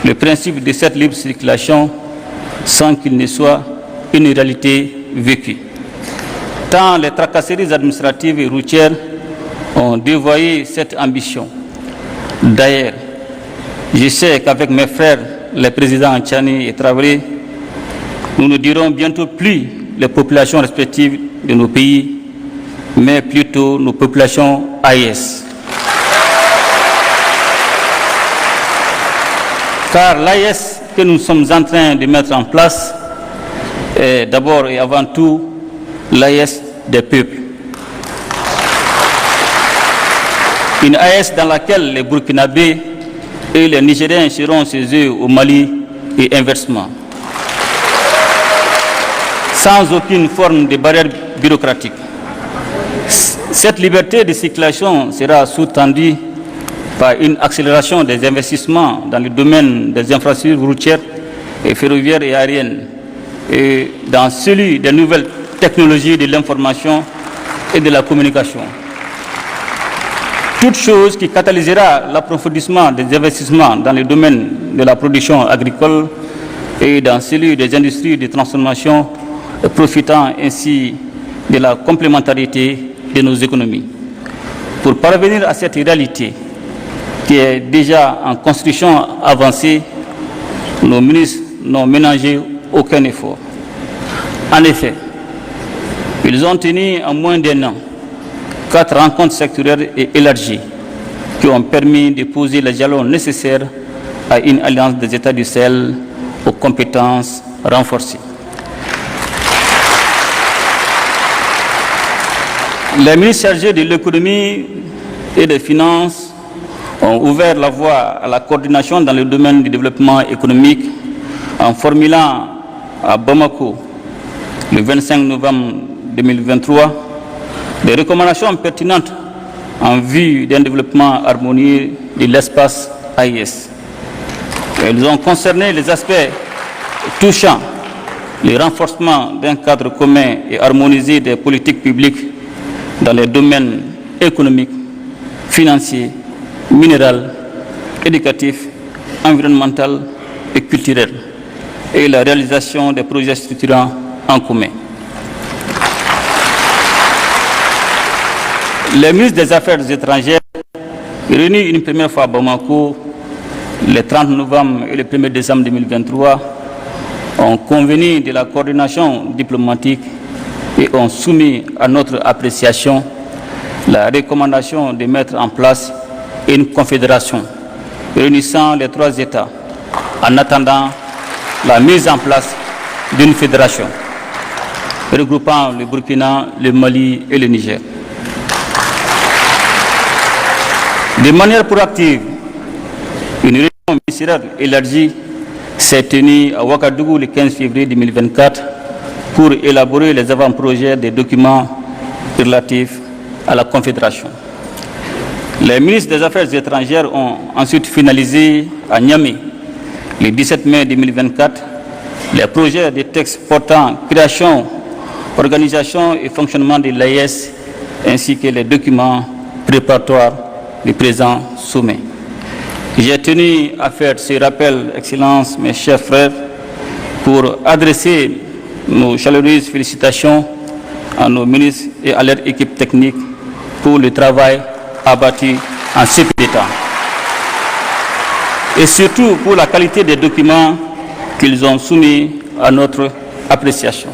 G: le principe de cette libre circulation sans qu'il ne soit une réalité vécue. Tant les tracasseries administratives et routières ont dévoyé cette ambition. D'ailleurs, je sais qu'avec mes frères, les présidents Tchani et Traoré, nous ne dirons bientôt plus les populations respectives de nos pays, mais plutôt nos populations AES. Car l'AES que nous sommes en train de mettre en place est d'abord et avant tout l'AES des peuples. Une AES dans laquelle les Burkinabés et les Nigériens seront chez eux au Mali et inversement, sans aucune forme de barrière bureaucratique. Cette liberté de circulation sera sous-tendue par une accélération des investissements dans le domaine des infrastructures routières et ferroviaires et aériennes, et dans celui des nouvelles technologies de l'information et de la communication. Toute chose qui catalysera l'approfondissement des investissements dans le domaine de la production agricole et dans celui des industries de transformation, profitant ainsi de la complémentarité de nos économies. Pour parvenir à cette réalité qui est déjà en construction avancée, nos ministres n'ont ménagé aucun effort. En effet, ils ont tenu en moins d'un an 4 rencontres sectorielles et élargies qui ont permis de poser les jalons nécessaires à une alliance des États du Sahel aux compétences renforcées. Les ministres chargés de l'économie et des finances ont ouvert la voie à la coordination dans le domaine du développement économique en formulant à Bamako, le 25 novembre 2023, des recommandations pertinentes en vue d'un développement harmonieux de l'espace AES. Elles ont concerné les aspects touchant le renforcement d'un cadre commun et harmonisé des politiques publiques dans les domaines économiques, financiers, minéral, éducatif, environnemental et culturel, et la réalisation des projets structurants en commun. Les ministres des Affaires étrangères, réunis une première fois à Bamako, le 30 novembre et le 1er décembre 2023, ont convenu de la coordination diplomatique et ont soumis à notre appréciation la recommandation de mettre en place une confédération réunissant les 3 États en attendant la mise en place d'une fédération regroupant le Burkina, le Mali et le Niger. De manière proactive, une réunion ministérielle élargie s'est tenue à Ouagadougou le 15 février 2024 pour élaborer les avant-projets des documents relatifs à la Confédération. Les ministres des Affaires étrangères ont ensuite finalisé à Niamey, le 17 mai 2024, les projets de textes portant création, organisation et fonctionnement de l'AES, ainsi que les documents préparatoires du présent sommet. J'ai tenu à faire ce rappel, Excellences, mes chers frères, pour adresser nos chaleureuses félicitations à nos ministres et à leur équipe technique pour le travail abattu en si peu de temps. Et surtout pour la qualité des documents qu'ils ont soumis à notre appréciation.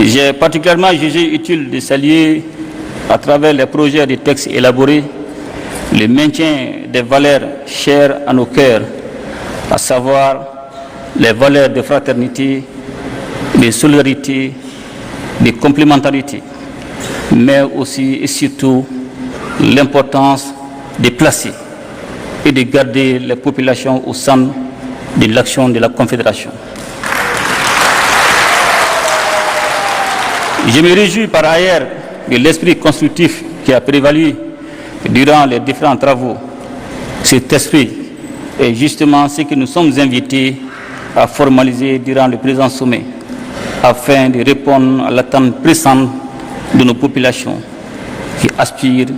G: J'ai particulièrement jugé utile de saluer, à travers les projets de textes élaborés, le maintien des valeurs chères à nos cœurs, à savoir les valeurs de fraternité, de solidarité, de complémentarité, mais aussi et surtout l'importance de placer et de garder les populations au centre de l'action de la Confédération. Je me réjouis par ailleurs de l'esprit constructif qui a prévalu durant les différents travaux. Cet esprit est justement ce que nous sommes invités à formaliser durant le présent sommet, afin de répondre à l'attente pressante de nos populations qui aspirent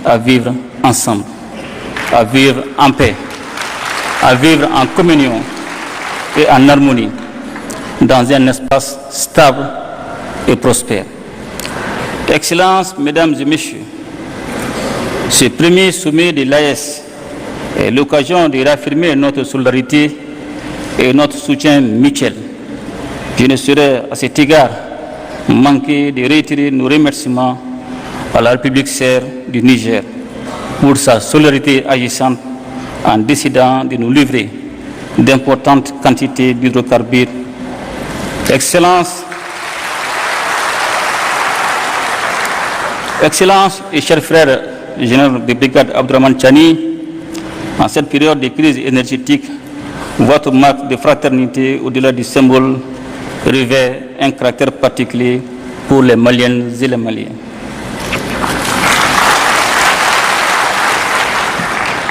G: à vivre ensemble, à vivre en paix, à vivre en communion et en harmonie dans un espace stable et prospère. Excellences, Mesdames et Messieurs, ce premier sommet de l'AES est l'occasion de réaffirmer notre solidarité et notre soutien mutuel. Je ne saurais à cet égard manquer de réitérer nos remerciements à la République sœur du Niger pour sa solidarité agissante en décidant de nous livrer d'importantes quantités d'hydrocarbures. Excellences et chers frères généraux de brigade Abdourahmane Tchani, en cette période de crise énergétique, votre marque de fraternité au-delà du symbole revêt un caractère particulier pour les Maliennes et les Maliens.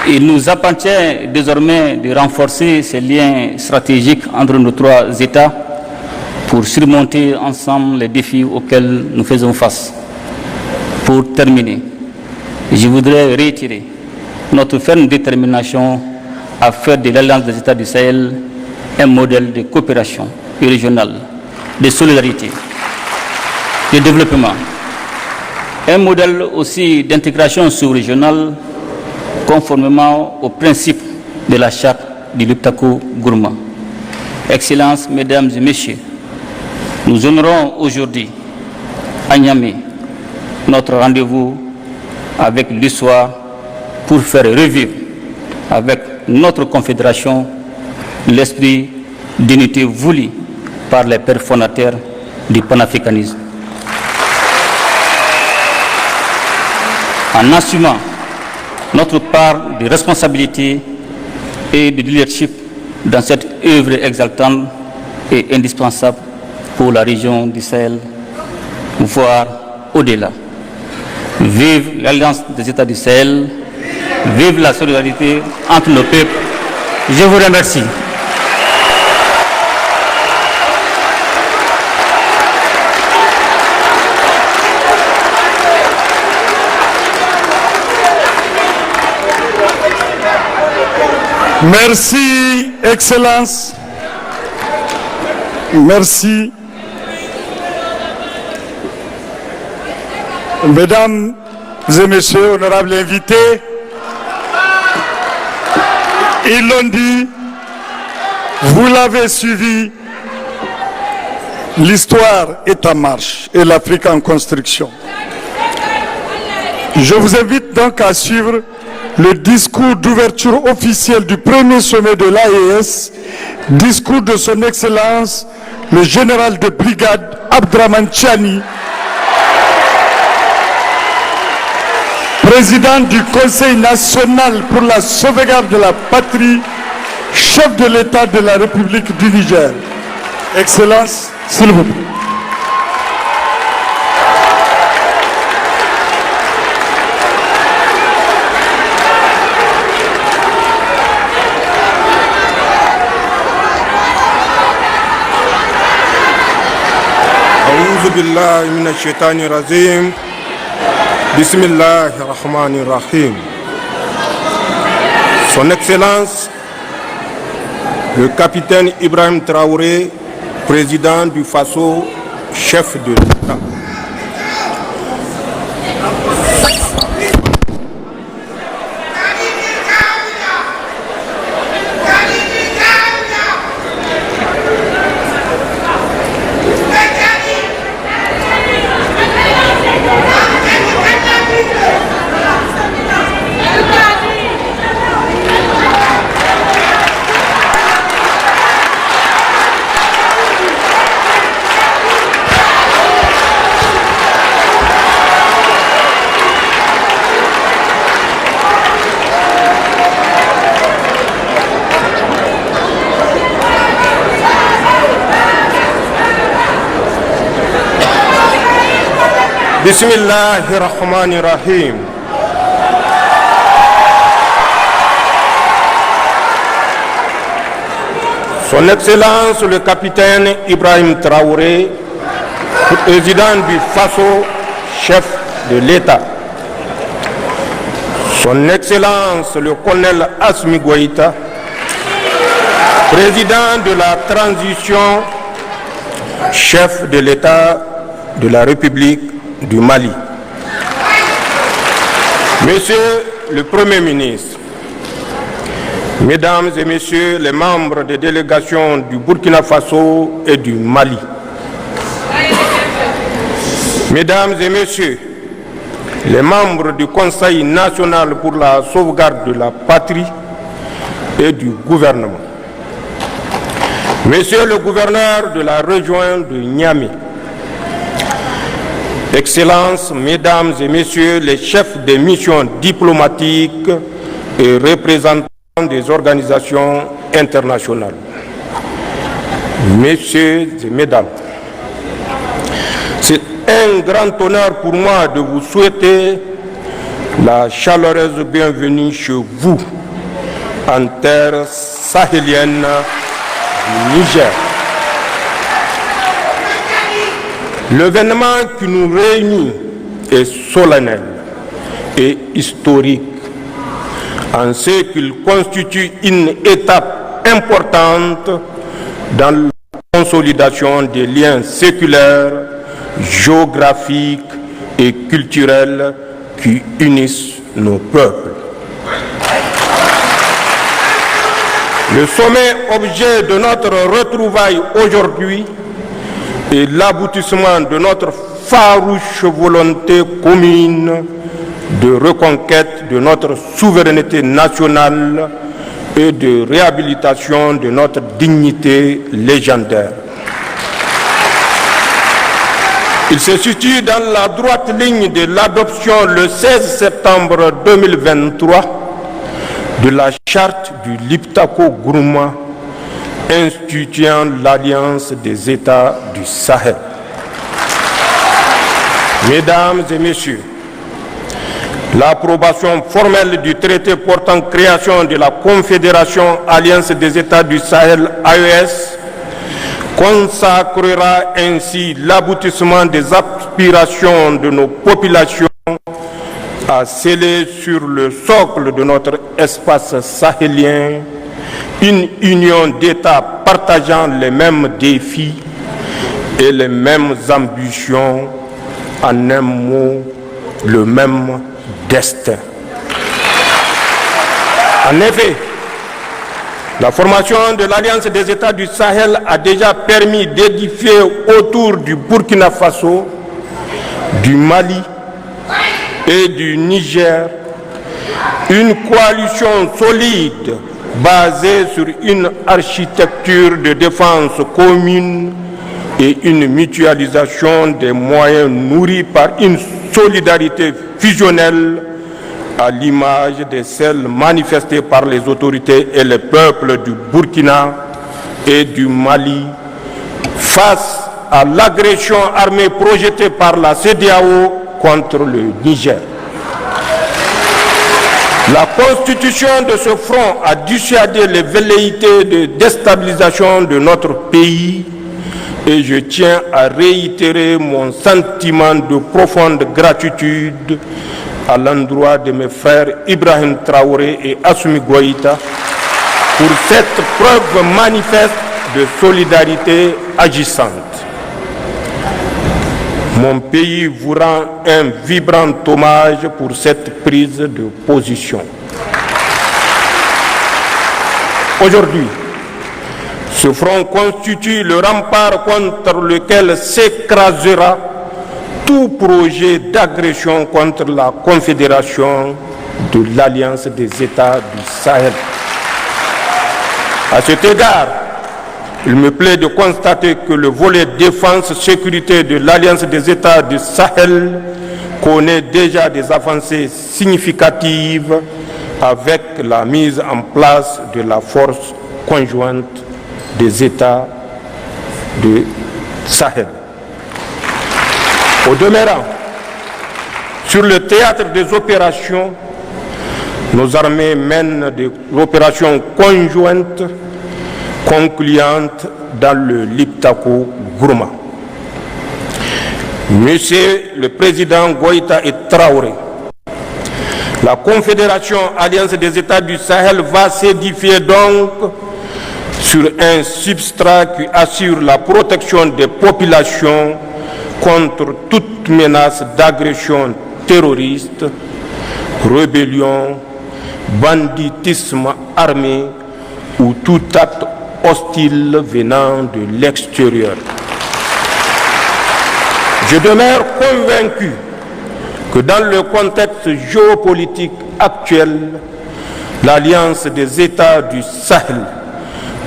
G: Il nous appartient désormais de renforcer ces liens stratégiques entre nos trois États pour surmonter ensemble les défis auxquels nous faisons face. Pour terminer, je voudrais réitérer notre ferme détermination à faire de l'Alliance des États du Sahel un modèle de coopération régionale, de solidarité, de développement, un modèle aussi d'intégration sous-régionale conformément aux principes de la charte du Liptako Gourma. Excellences, Mesdames et Messieurs, nous honorons aujourd'hui à Niamey notre rendez-vous avec l'histoire pour faire revivre avec notre confédération l'esprit d'unité voulu par les pères fondateurs du panafricanisme. En assumant notre part de responsabilité et de leadership dans cette œuvre exaltante et indispensable pour la région du Sahel, voire au-delà. Vive l'Alliance des États du Sahel, vive la solidarité entre nos peuples. Je vous remercie.
A: Merci, Excellence. Merci. Mesdames et Messieurs, honorables invités, ils l'ont dit, vous l'avez suivi, l'histoire est en marche et l'Afrique en construction. Je vous invite donc à suivre le discours d'ouverture officiel du premier sommet de l'AES, discours de son Excellence, le général de brigade Abdourahmane Tchani, président du Conseil national pour la sauvegarde de la patrie, chef de l'État de la République du Niger. Excellence, s'il vous plaît.
H: أعوذ بالله من الشيطان الرجيم بسم الله الرحمن الرحيم. Son Excellence, le capitaine Ibrahim Traoré, président du Faso chef de l'État. Bismillahirrahmanirrahim. Son Excellence le capitaine Ibrahim Traoré, président du FASO, chef de l'État. Son Excellence le colonel Assimi Goïta, président de la transition, chef de l'État de la République du Mali. Monsieur le Premier ministre, Mesdames et Messieurs les membres des délégations du Burkina Faso et du Mali, Mesdames et Messieurs les membres du Conseil national pour la sauvegarde de la patrie et du gouvernement, Monsieur le gouverneur de la région de Niamey, Excellences, Mesdames et Messieurs les chefs des missions diplomatiques et représentants des organisations internationales, Messieurs et Mesdames, c'est un grand honneur pour moi de vous souhaiter la chaleureuse bienvenue chez vous, en terre sahélienne du Niger. L'événement qui nous réunit est solennel et historique, en ce qu'il constitue une étape importante dans la consolidation des liens séculaires, géographiques et culturels qui unissent nos peuples. Le sommet objet de notre retrouvaille aujourd'hui est l'aboutissement de notre farouche volonté commune de reconquête de notre souveraineté nationale et de réhabilitation de notre dignité légendaire. Il se situe dans la droite ligne de l'adoption le 16 septembre 2023 de la charte du Liptako-Gourma instituant l'Alliance des États du Sahel. Mesdames et Messieurs, l'approbation formelle du traité portant création de la Confédération Alliance des États du Sahel AES consacrera ainsi l'aboutissement des aspirations de nos populations à sceller sur le socle de notre espace sahélien une union d'États partageant les mêmes défis et les mêmes ambitions, en un mot, le même destin. En effet, la formation de l'Alliance des États du Sahel a déjà permis d'édifier autour du Burkina Faso, du Mali et du Niger une coalition solide basée sur une architecture de défense commune et une mutualisation des moyens nourris par une solidarité fusionnelle à l'image de celles manifestées par les autorités et les peuples du Burkina et du Mali face à l'agression armée projetée par la CEDEAO contre le Niger. La constitution de ce front a dissuadé les velléités de déstabilisation de notre pays et je tiens à réitérer mon sentiment de profonde gratitude à l'endroit de mes frères Ibrahim Traoré et Assimi Goïta pour cette preuve manifeste de solidarité agissante. Mon pays vous rend un vibrant hommage pour cette prise de position. Aujourd'hui, ce front constitue le rempart contre lequel s'écrasera tout projet d'agression contre la Confédération de l'Alliance des États du Sahel. À cet égard, il me plaît de constater que le volet défense-sécurité de l'Alliance des États du Sahel connaît déjà des avancées significatives avec la mise en place de la force conjointe des États du Sahel. Au demeurant, sur le théâtre des opérations, nos armées mènent des opérations conjointes concluantes dans le Liptako-Gourma. Monsieur le Président Goïta et Traoré, la Confédération Alliance des États du Sahel va s'édifier donc sur un substrat qui assure la protection des populations contre toute menace d'agression terroriste, rébellion, banditisme armé ou tout acte hostile venant de l'extérieur. Je demeure convaincu que dans le contexte géopolitique actuel, l'Alliance des États du Sahel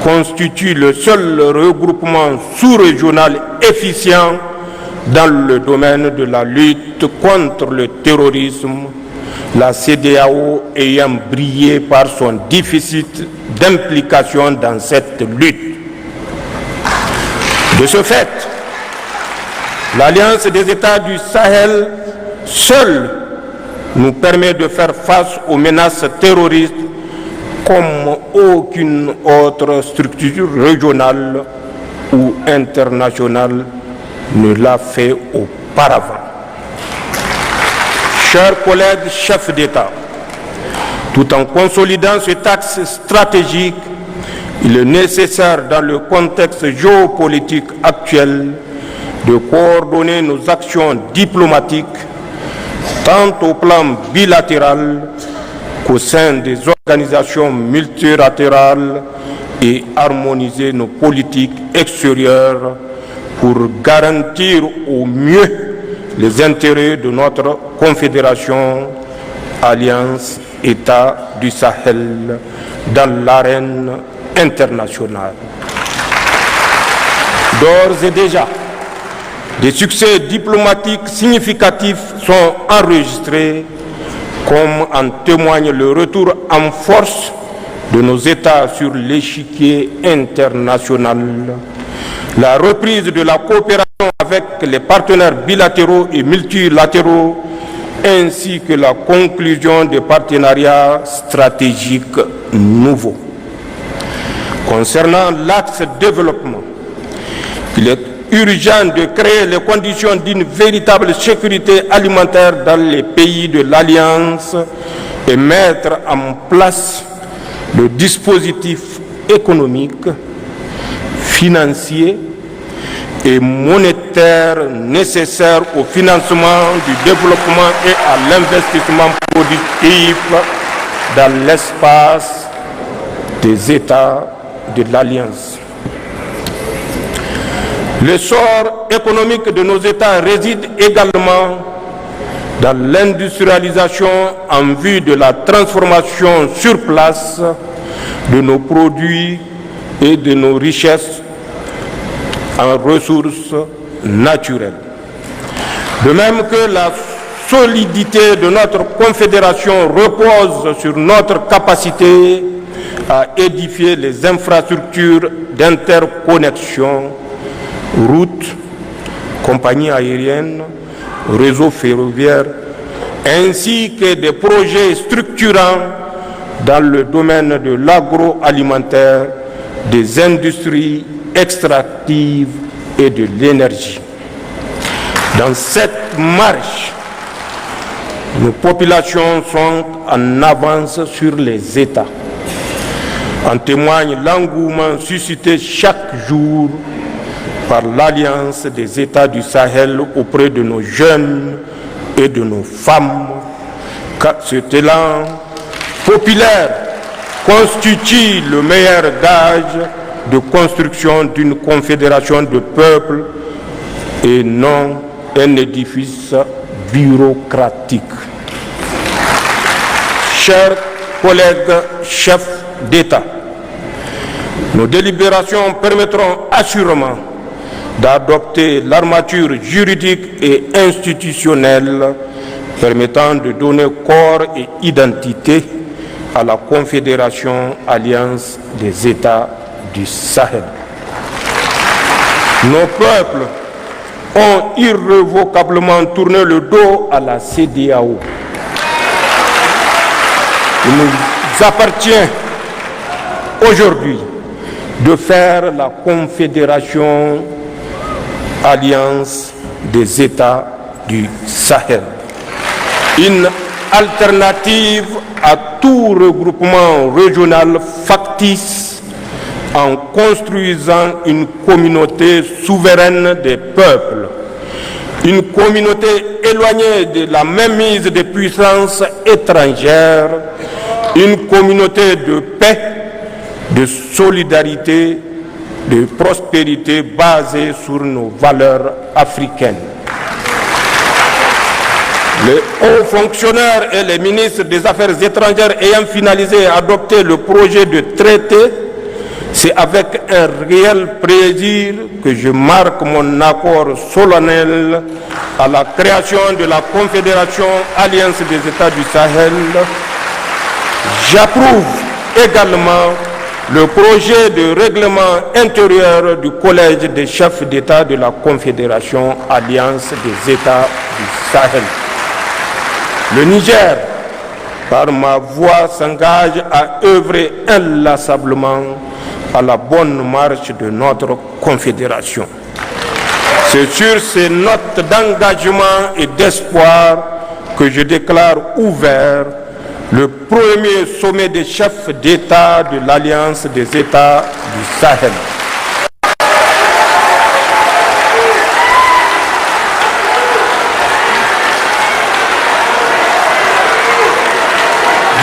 H: constitue le seul regroupement sous-régional efficient dans le domaine de la lutte contre le terrorisme, la CEDEAO ayant brillé par son déficit d'implication dans cette lutte. De ce fait, l'Alliance des États du Sahel seule nous permet de faire face aux menaces terroristes comme aucune autre structure régionale ou internationale ne l'a fait auparavant. Chers collègues chefs d'État, tout en consolidant cet axe stratégique, il est nécessaire dans le contexte géopolitique actuel de coordonner nos actions diplomatiques tant au plan bilatéral qu'au sein des organisations multilatérales et harmoniser nos politiques extérieures pour garantir au mieux les intérêts de notre Confédération Alliance États du Sahel dans l'arène internationale. D'ores et déjà, des succès diplomatiques significatifs sont enregistrés, comme en témoigne le retour en force de nos États sur l'échiquier international, la reprise de la coopération avec les partenaires bilatéraux et multilatéraux, ainsi que la conclusion des partenariats stratégiques nouveaux. Concernant l'axe développement, il est urgent de créer les conditions d'une véritable sécurité alimentaire dans les pays de l'Alliance et mettre en place le dispositif économique, financier et monétaire nécessaire au financement du développement et à l'investissement productif dans l'espace des États de l'Alliance. L'essor économique de nos États réside également dans l'industrialisation en vue de la transformation sur place de nos produits et de nos richesses en ressources naturelles. De même que la solidité de notre confédération repose sur notre capacité à édifier les infrastructures d'interconnexion, routes, compagnies aériennes, réseaux ferroviaires, ainsi que des projets structurants dans le domaine de l'agroalimentaire, des industries extractives et de l'énergie. Dans cette marche, nos populations sont en avance sur les États. En témoigne l'engouement suscité chaque jour par l'Alliance des États du Sahel auprès de nos jeunes et de nos femmes, car cet élan populaire constitue le meilleur gage de construction d'une confédération de peuples et non un édifice bureaucratique. Chers collègues chefs d'État, nos délibérations permettront assurément d'adopter l'armature juridique et institutionnelle permettant de donner corps et identité à la Confédération Alliance des États du Sahel. Nos peuples ont irrévocablement tourné le dos à la CEDEAO. Il nous appartient aujourd'hui de faire la Confédération Alliance des États du Sahel, une alternative à tout regroupement régional factice en construisant une communauté souveraine des peuples, une communauté éloignée de la mainmise des puissances étrangères, une communauté de paix, de solidarité, de prospérité basée sur nos valeurs africaines. Les hauts fonctionnaires et les ministres des Affaires étrangères ayant finalisé et adopté le projet de traité, c'est avec un réel plaisir que je marque mon accord solennel à la création de la Confédération Alliance des États du Sahel. J'approuve également le projet de règlement intérieur du Collège des chefs d'État de la Confédération Alliance des États du Sahel. Le Niger, par ma voix, s'engage à œuvrer inlassablement à la bonne marche de notre Confédération. C'est sur ces notes d'engagement et d'espoir que je déclare ouvert le premier sommet des chefs d'État de l'Alliance des États du Sahel.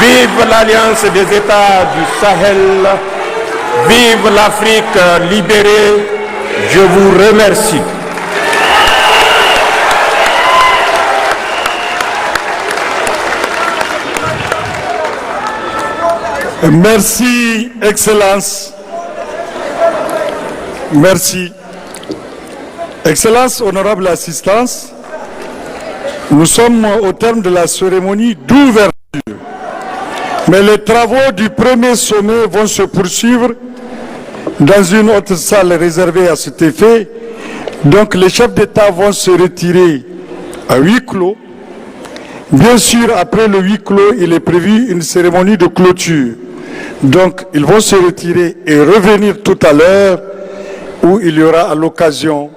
H: Vive l'Alliance des États du Sahel, vive l'Afrique libérée, je vous remercie.
A: Merci, Excellence. Merci. Excellence, honorable assistance, nous sommes au terme de la cérémonie d'ouverture. Mais les travaux du premier sommet vont se poursuivre dans une autre salle réservée à cet effet. Donc les chefs d'État vont se retirer à huis clos. Bien sûr, après le huis clos, il est prévu une cérémonie de clôture. Donc, ils vont se retirer et revenir tout à l'heure où il y aura à l'occasion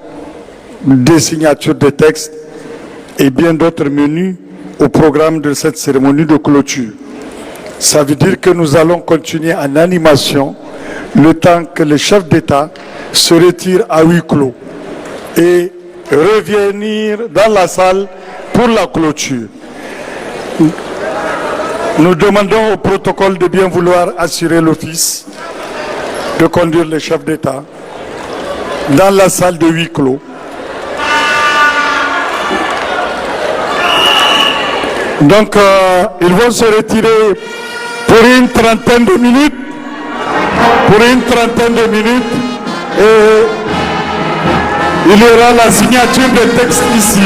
A: des signatures de textes et bien d'autres menus au programme de cette cérémonie de clôture. Ça veut dire que nous allons continuer en animation le temps que les chefs d'État se retirent à huis clos et revenir dans la salle pour la clôture. Nous demandons au protocole de bien vouloir assurer l'office de conduire les chefs d'État dans la salle de huis clos. Donc, ils vont se retirer pour une trentaine de minutes. Et il y aura la signature des textes ici.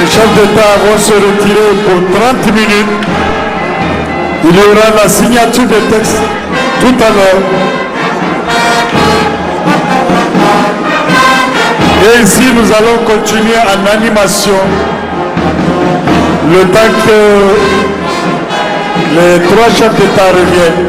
A: Les chefs d'État vont se retirer pour 30 minutes. Il y aura la signature des textes tout à l'heure. Et ici, nous allons continuer en animation le temps que les trois chefs d'État reviennent.